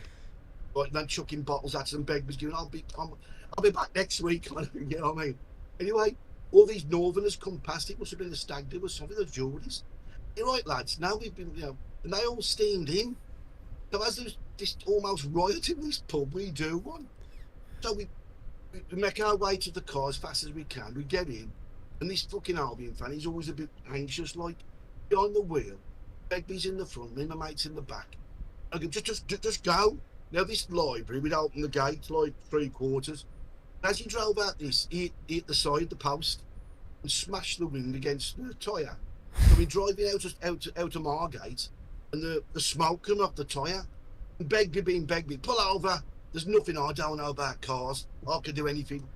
like then chucking bottles at us, and Begbie's going, I'll be back next week. You know what I mean? Anyway, all these northerners come past. It must have been a stag do or something, the Geordies. You're right, lads. Now we've been, and they all steamed in. So as there's this almost riot in this pub, we do one. So we make our way to the car as fast as we can. We get in, and this fucking Albion fan, he's always a bit anxious, like behind the wheel. Begbie's in the front, me and my mate's in the back. I go, just go. Now this library, we'd open the gate like 3/4. As he drove out this, he hit the side, the post, and smashed the wing against the tyre. So we're driving out of Margate, and the smoke coming off the tyre. And Begbie being Begbie, pull over. There's nothing I don't know about cars. I could do anything.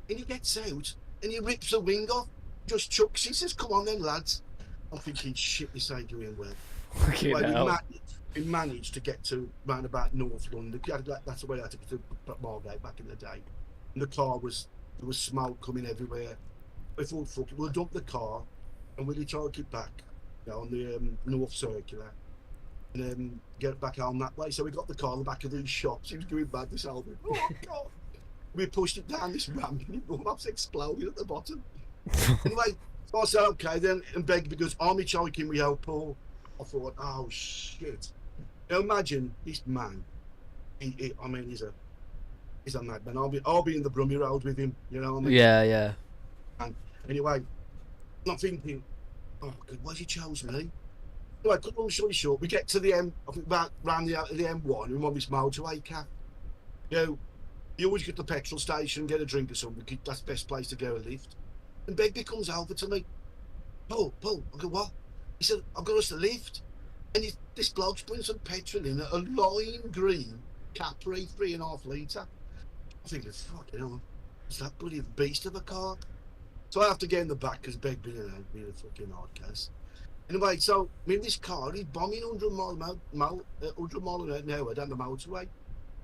And he gets out, and he rips the wing off, just chucks. He says, come on then, lads. I'm thinking, shit, this ain't doing well. Anyway, we managed to get to round about North London. That's the way I had to get to Margate back in the day. And the car there was smoke coming everywhere. We thought, fuck it, we'll dump the car and we'll charge it back on the North Circular and get back home that way. So we got the car in the back of these shops. He was going mad, this Albion. Oh, God. We pushed it down this ramp and it almost exploded at the bottom. Anyway, so I said, okay then, and Begbie goes, army choking we help Paul. I thought, oh, shit. Now imagine this man. He's he's a madman. I'll be in the Brummie Road with him, you know what I mean? Yeah. And anyway, I'm thinking, oh God, why has he chose me? Anyway, cut long story short, we get to the M, I think about round the M1, and we're on this motorway cap. You know, you always get to the petrol station, get a drink or something, that's the best place to go and lift. And Begbie comes over to me, Paul, I go, what? He said, I've got us to lift. And this bloke's putting some petrol in a lime green Capri 3.5 litre. I'm thinking, fucking hell, it's that bloody beast of a car. So I have to get in the back because Begbie, you know, being a fucking hard case. Anyway, so I'm in this car, he's bombing 100 mile an hour down the motorway.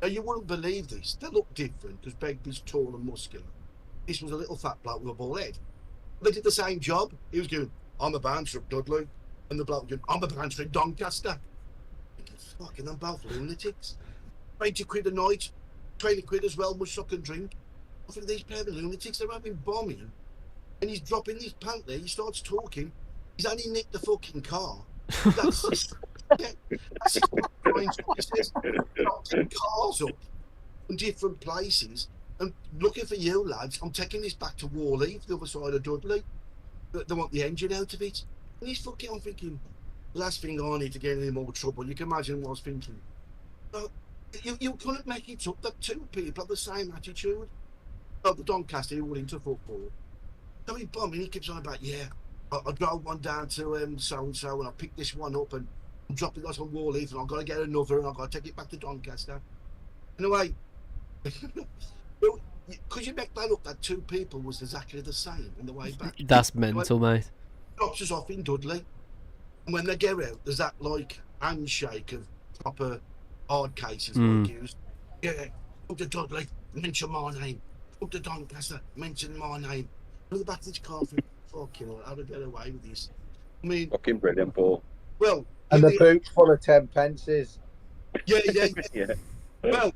Now, you wouldn't believe this. They look different because Begbie's tall and muscular. This was a little fat bloke with a bald head. They did the same job. He was going, I'm a bouncer at Dudley. And the bloke was going, I'm a bouncer at Doncaster. Thinking, fucking, I'm both lunatics. 20 quid a night, 20 quid as well, much I can drink. I think these pair of lunatics, they're having bombing. And he's dropping his pant there, he starts talking. He's only nicked the fucking car. That's his point. He says, taking cars up from different places and looking for you lads. I'm taking this back to Warleaf, the other side of Dudley. They want the engine out of it. And he's fucking, I'm thinking, last thing I need to get in any more trouble. You can imagine what I was thinking. You couldn't make it up that two people have the same attitude. Oh, the Doncaster, who were into football. So he bombing, he keeps on about, yeah, I drove one down to so-and-so and I picked this one up and I'm dropping that on Warleaf and I've got to get another and I've got to take it back to Doncaster. Anyway, could you make that up that two people was exactly the same on the way back? That's mental, mate. Drops us off in Dudley. And when they get out, there's that like handshake of proper hard cases like used. Yeah, come to Dudley, mention my name. Come to Doncaster, mention my name. Look at the back of this car, fucking hell, how to get away with this. I mean, Fucking brilliant, Paul. well, And the boot's full of 10 pences. yeah. Yeah. Well,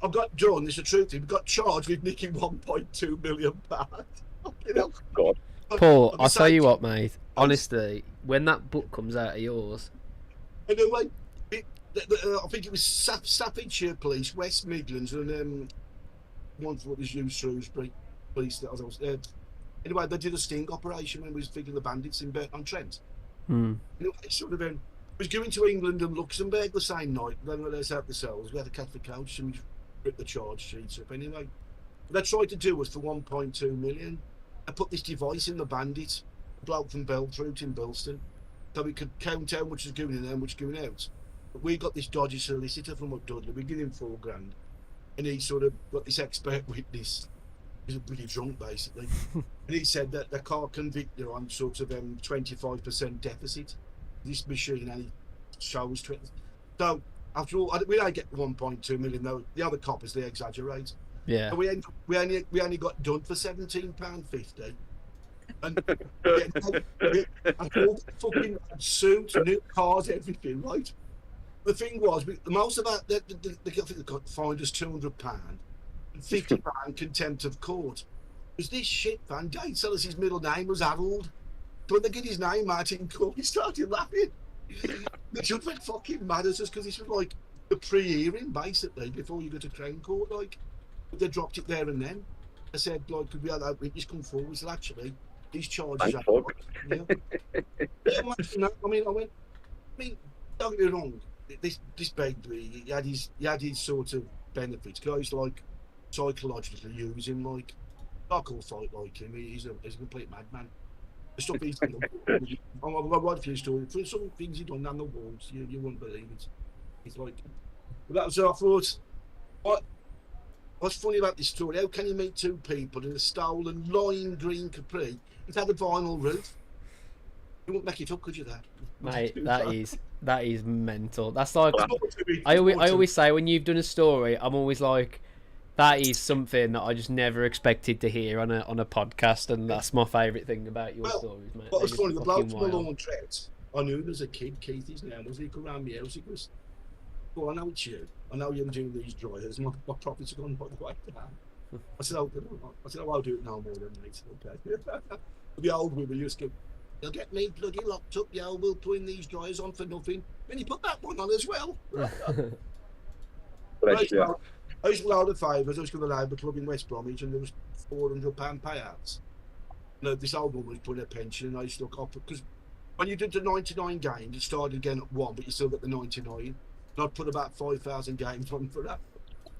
I've got John. This is the truth. We got charged with nicking £1.2 million. Fucking hell. God. Paul, I'll tell you what, mate. Honestly, when that book comes out of yours, Anyway, I think it was Staffordshire Police, West Midlands, and one for what was New Shrewsbury Police. Anyway, they did a sting operation when we was figuring the bandits in Burton-on-Trent. Anyway, sort of was going to England and Luxembourg the same night. Then we let out the cells. We had to catch the coach and we ripped the charge sheets up. Anyway, what they tried to do was for 1.2 million. I put this device in the bandit, bloke from Belfruit in Bilston, so we could count how much was going in there and much going out. But we got this dodgy solicitor from up Dudley. We give him £4,000, and he sort of got this expert witness. He's a pretty drunk, basically, and he said that they can't convict you on sort of 25% deficit. This machine only shows 20. So after all, we don't get 1.2 million though. The other coppers, they exaggerate. yeah. So we only got done for £17.50. And all fucking suits, new cars, everything, right? The thing was, the most about I think they got fined us £200 and £50 contempt of court. Because this shit van, Dave tell us his middle name was Harold. But when they get his name out in court, he started laughing. They just went fucking mad at us because this was like the pre-hearing, basically, before you go to Crown Court. Like, but they dropped it there and then. I said, like, could we have that witness come forward? We said, actually, these charges are. Yeah. I mean, don't get me wrong. This Begbie, he had his sort of benefits. Guys like psychologically use him, like I call fight like him. He's a complete madman. The stuff he's done. I'll write for your story. For some things he done on the walls, you wouldn't believe it. It's like, but that was I thought. What's funny about this story? How can you meet two people in a stolen lime green Capri? It had a vinyl roof. You wouldn't make it up, could you? That, Mate, that is mental. That's like I always say when you've done a story, I'm always like, that is something that I just never expected to hear on a podcast, and that's my favourite thing about your stories, mate. What was funny, the bloke from the laundrette, I knew him as a kid. Keith, his name was. He come round my house. He goes, "Well, I know it's you. I know you're doing these dryers. My profits are gone by the way down." I said, I'll do it no more than mate. Okay. The old women used to go, "You'll get me bloody locked up, yeah, we'll put in these dryers on for nothing." Then he put that one on as well. Right, I used to load of favours. I was going to Labour Club in West Bromwich, and there was £400 payouts. This old woman was putting a pension, and I used to look up because when you did the 99 games, it started again at 1, but you still got the 99. And I'd put about 5,000 games on for that.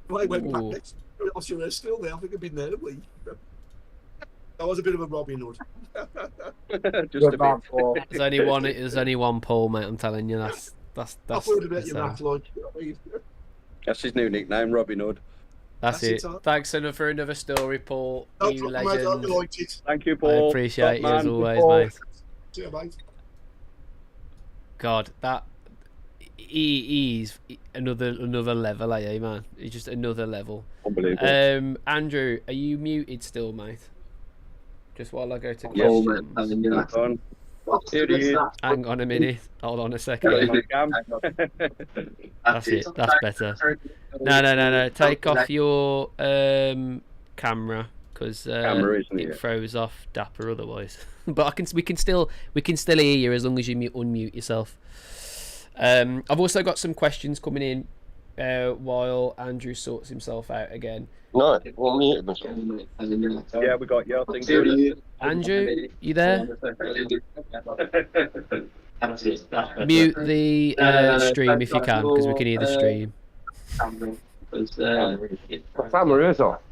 When I went back next, I'm sure they're still there. I think I've been there a week. That was a bit of a Robin Hood. Just a bit. There's only one Paul, mate. I'm telling you, that's. I thought about your math, like. That's his new nickname, Robin Hood. That's it. Thanks for another story, Paul. No You problem, mate. I legend. liked it. Thank you, I Paul. appreciate Top you as man. always, Paul. mate. See you, mate. God, that he's another level, eh, man? He's just another level. Unbelievable. Andrew, are you muted still, mate? Just while I go to Yes. questions. Here he is. Hang on a minute. Hold on a second. That's it. That's better. No. Take off your camera because Camera, isn't it it? throws off Dapper otherwise. But we can still hear you as long as you unmute yourself. I've also got some questions coming in while Andrew sorts himself out again. No, well, mute. Yeah, we got your thing. Good. Andrew, you there? Mute the stream if you can, because we can hear the stream. Camera is off.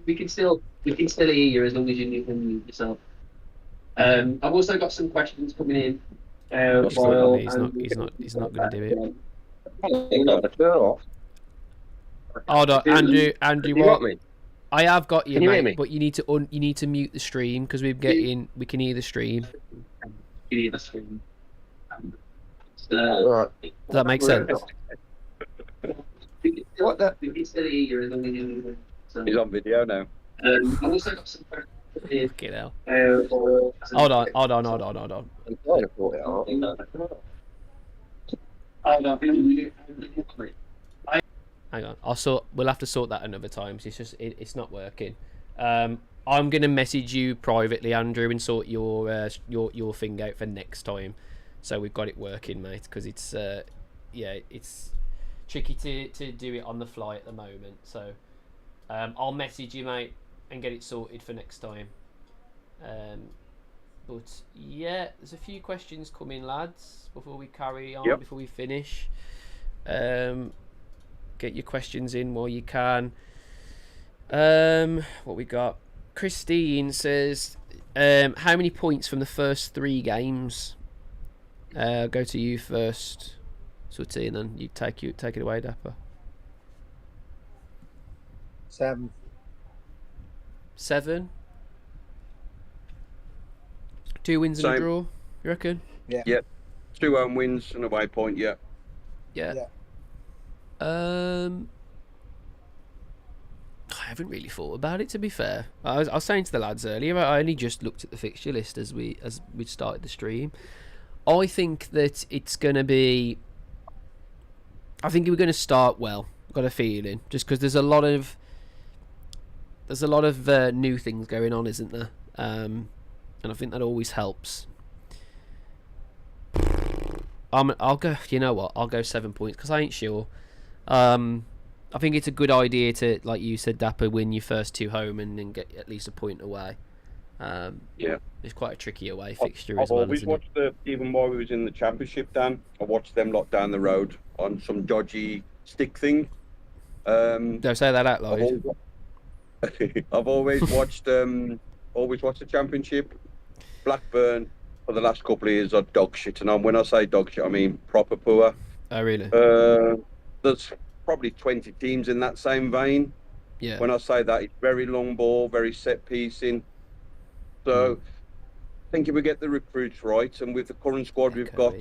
We can still hear you as long as you mute yourself. I've also got some questions coming in. He's not going to do it. Hold on, Andrew. What? I have got you, Can you hear mate, me? but you need to mute the stream because we can hear the stream. Does that make sense? What the? We can still hear you as long as you. He's on video now. I've also got some questions. Fucking hell. Hold on. Hang on. We'll have to sort that another time. It's not working. I'm gonna message you privately, Andrew, and sort your thing out for next time, so we've got it working, mate. Because it's it's tricky to do it on the fly at the moment. So I'll message you, mate, and get it sorted for next time. But yeah, there's a few questions coming, lads, before we carry on. Before we finish. Get your questions in while you can. What we got? Christine says, how many points from the first 3 games? Go to you first, Sooty, and then you take it away, Dapper. 7. 7. 2 wins and a Same. draw. You reckon? Yeah. Yep. 2 home wins and a away point. Yeah. Yeah. I haven't really thought about it, to be fair. I was saying to the lads earlier, I only just looked at the fixture list as we started the stream. I think that it's going to be... I think we're going to start well. I've got a feeling. Just because there's a lot of new things going on, isn't there? And I think that always helps. I'll go... You know what? I'll go 7 points because I ain't sure. I think it's a good idea to, like you said, Dapper, win your first 2 home and then get at least a point away. Yeah. It's quite a tricky away fixture I've as well, always isn't watched even while we was in the championship, Dan. I watched them lot down the road on some dodgy stick thing. Don't say that out loud. I've always watched the championship. Blackburn for the last couple of years are dog shit, and when I say dog shit, I mean proper poor. Oh, really? There's probably 20 teams in that same vein. Yeah. When I say that, it's very long ball, very set piecing. So I think if we get the recruits right, and with the current squad we've got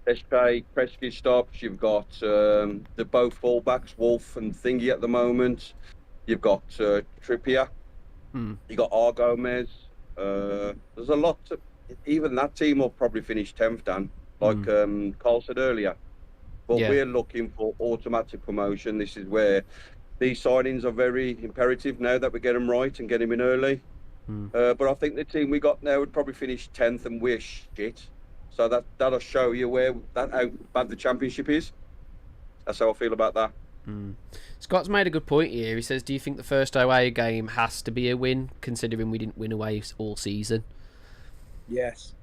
SK, Kresge stops, you've got the both fullbacks, Wolf and Thingy at the moment. You've got Trippier. You've got Argomez. There's a lot. Even that team will probably finish 10th, Dan, like Carl said earlier. But we're looking for automatic promotion. This is where these signings are very imperative now that we get them right and get them in early. But I think the team we got now would probably finish 10th, and we're shit. So that'll show you how bad the championship is. That's how I feel about that. Scott's made a good point here. He says, do you think the first away game has to be a win, considering we didn't win away all season? Yes.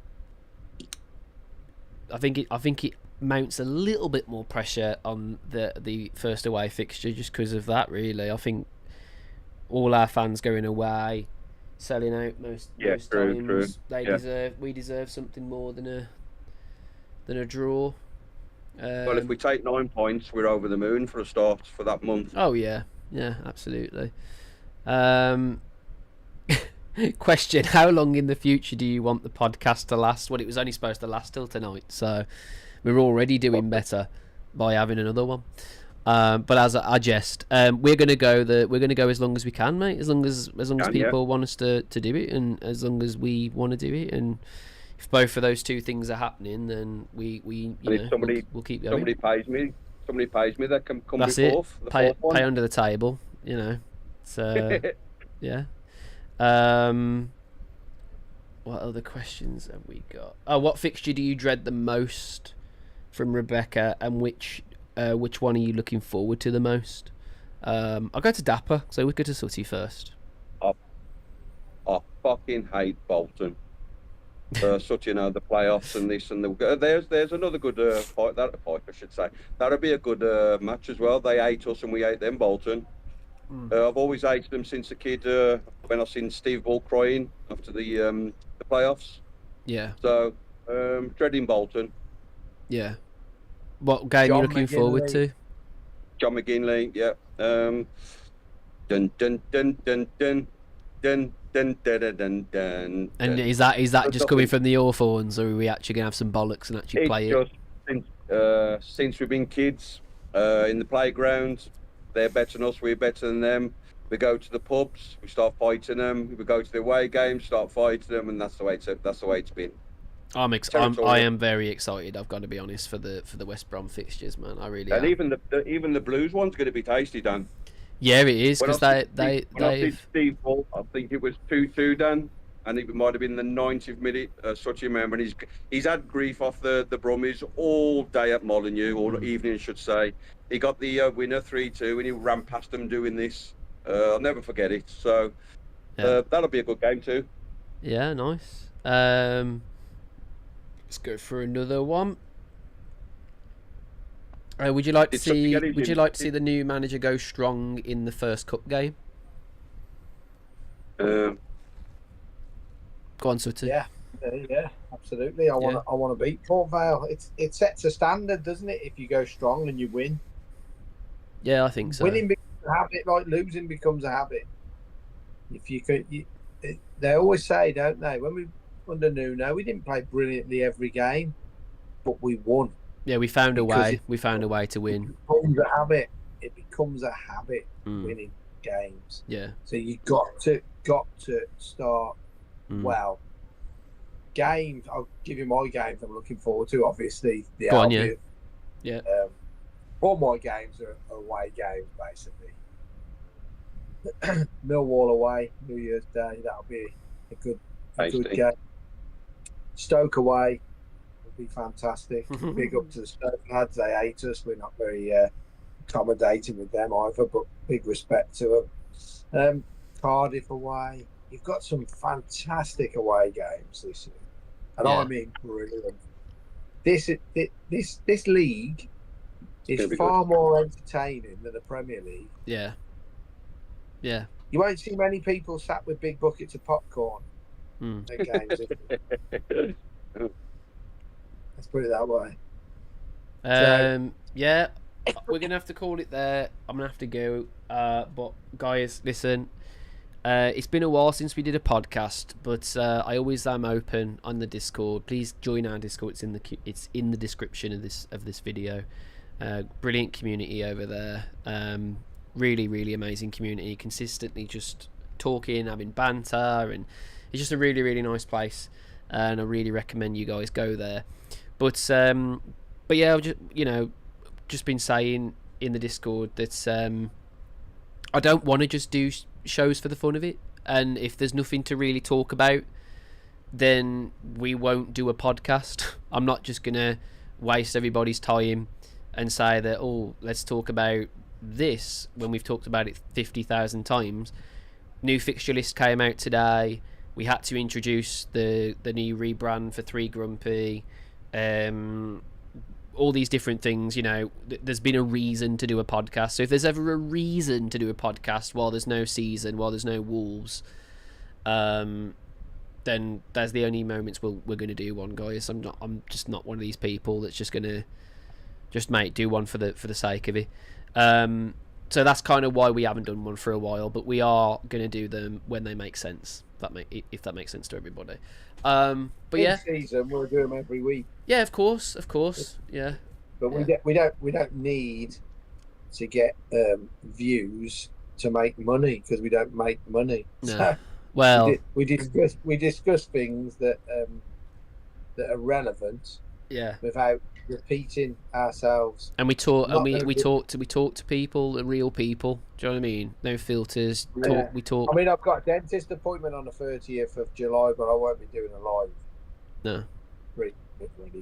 I think it mounts a little bit more pressure on the first away fixture just because of that, really. I think all our fans going away, selling out most times. We deserve something more than a draw. Well, if we take 9 points, we're over the moon for a start for that month. Oh yeah, absolutely. Question: how long in the future do you want the podcast to last? Well, it was only supposed to last till tonight, so we're already doing better by having another one. But as I jest, we're gonna go as long as we can, mate. As long as people want us to do it, and as long as we want to do it, and if both of those two things are happening, then we'll keep going. Somebody pays me, that can come That's before it. the Pay fourth one. under the table, So yeah. What other questions have we got? Oh, what fixture do you dread the most from Rebecca, and which one are you looking forward to the most? I'll go to Dapper, so we'll go to Sooty first. I fucking hate Bolton. The playoffs and this and there's another good fight, I should say. That'll be a good match as well. They hate us and we hate them, Bolton. I've always hated them since a kid when I seen Steve Bull crying after the playoffs. Yeah. So dreading Bolton. Yeah. What game are you looking forward to? John McGinley, yeah. Dun dun dun dun dun dun dun dun dun dun dun. And is that just coming from the Hawthorns, or are we actually gonna have some bollocks and actually play it? Since we've been kids in the playground, they're better than us, we're better than them. We go to the pubs, we start fighting them. We go to the away games, start fighting them, and that's the way it's been. I am very excited. I've got to be honest for the West Brom fixtures, man. I really am. And even the Blues one's going to be tasty, Dan. Yeah, it is, because I did Steve Bull, I think it was 2-2, Dan, and it might have been the 90th minute. Such a remember, and he's had grief off the Brummies all day at Molineux, all evening, I should say. He got the winner 3-2, and he ran past them doing this. I'll never forget it. So that'll be a good game too. Yeah, nice. Let's go for another one. Would you like to see the new manager go strong in the first cup game? Go on, Sutton. Yeah, absolutely. I want to beat Port Vale. It sets a standard, doesn't it? If you go strong and you win. Yeah, I think so. Winning becomes a habit, like losing becomes a habit. If you could, they always say, don't they? When we under Nuno, we didn't play brilliantly every game, but we won. Yeah, we found a way. We found a way to win. It becomes a habit winning games. Yeah. So you got to start well. Games. I'll give you my games. I'm looking forward to. Obviously, the Albion. Yeah. All my games are away games, basically. Millwall away, New Year's Day. That'll be a good game. Stoke away will be fantastic. Big up to the Stoke lads. They hate us. We're not very accommodating with them either, but big respect to them. Cardiff away. You've got some fantastic away games this year, and I mean brilliant. This league is far more entertaining than the Premier League. Yeah. Yeah. You won't see many people sat with big buckets of popcorn at games. Let's put it that way. Yeah, we're going to have to call it there. I'm going to have to go. But guys, listen, it's been a while since we did a podcast, but I always am open on the Discord. Please join our Discord. It's in the description of this video. Brilliant community over there. Really, really amazing community. Consistently just talking, having banter, and it's just a really, really nice place. And I really recommend you guys go there. But yeah, I've just been saying in the Discord that I don't want to just do shows for the fun of it. And if there's nothing to really talk about, then we won't do a podcast. I'm not just gonna waste everybody's time and say that, let's talk about this, when we've talked about it 50,000 times, new fixture list came out today. We had to introduce the new rebrand for 3 Grumpy. All these different things, you know, there's been a reason to do a podcast. So if there's ever a reason to do a podcast while there's no season, while there's no Wolves, then there's the only moments we're going to do one, guys. I'm just not one of these people that's just going to do one for the sake of it. So that's kind of why we haven't done one for a while, but we are going to do them when they make sense. If that makes sense to everybody. But yeah, season we'll do them every week. Yeah, of course, yeah. But we don't need to get views to make money, because we don't make money. No. So well, we discuss things that are relevant. Yeah. Without repeating ourselves. And we talk to people, the real people. Do you know what I mean? No filters. Yeah. We talk. I mean, I've got a dentist appointment on the 30th of July, but I won't be doing a live. No. Really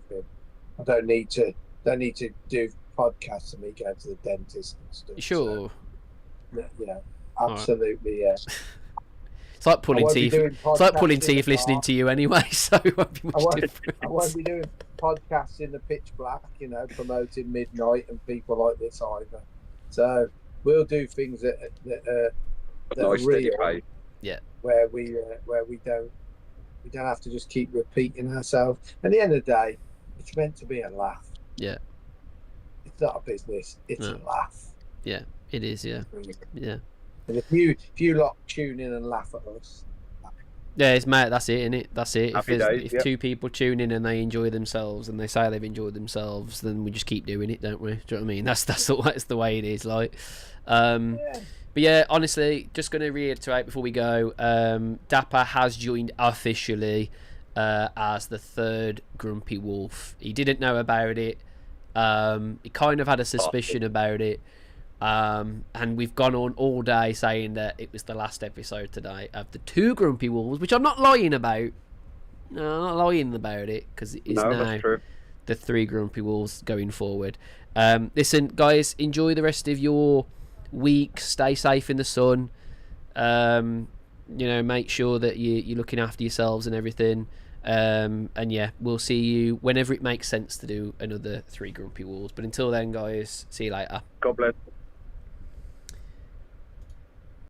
good. I don't need to do podcasts of me going to the dentist and stuff. Sure. So, yeah, absolutely. Yeah. It's like pulling teeth. It's like pulling teeth listening to you anyway. So it won't be much different. I won't be doing podcasts in the pitch black, you know, promoting Midnight and people like this either. So we'll do things that are real. Yeah. Where we don't have to just keep repeating ourselves. At the end of the day, it's meant to be a laugh. Yeah. It's not a business. It's a laugh. Yeah, it is. Yeah. Yeah. And if you lot tune in and laugh at us. Yeah, it's mate. That's it, innit? That's it. If 2 people tune in and they enjoy themselves and they say they've enjoyed themselves, then we just keep doing it, don't we? Do you know what I mean? That's the way it is. Like, but yeah, honestly, just going to reiterate before we go. Dapper has joined officially as the 3rd Grumpy Wolf. He didn't know about it. He kind of had a suspicion about it. And we've gone on all day saying that it was the last episode today of the 2 Grumpy Wolves, which I'm not lying about. No, I'm not lying about it, because it is now the 3 Grumpy Wolves going forward. Listen, guys, enjoy the rest of your week. Stay safe in the sun. Make sure that you're looking after yourselves and everything. And yeah, we'll see you whenever it makes sense to do another 3 Grumpy Wolves. But until then, guys, see you later. God bless.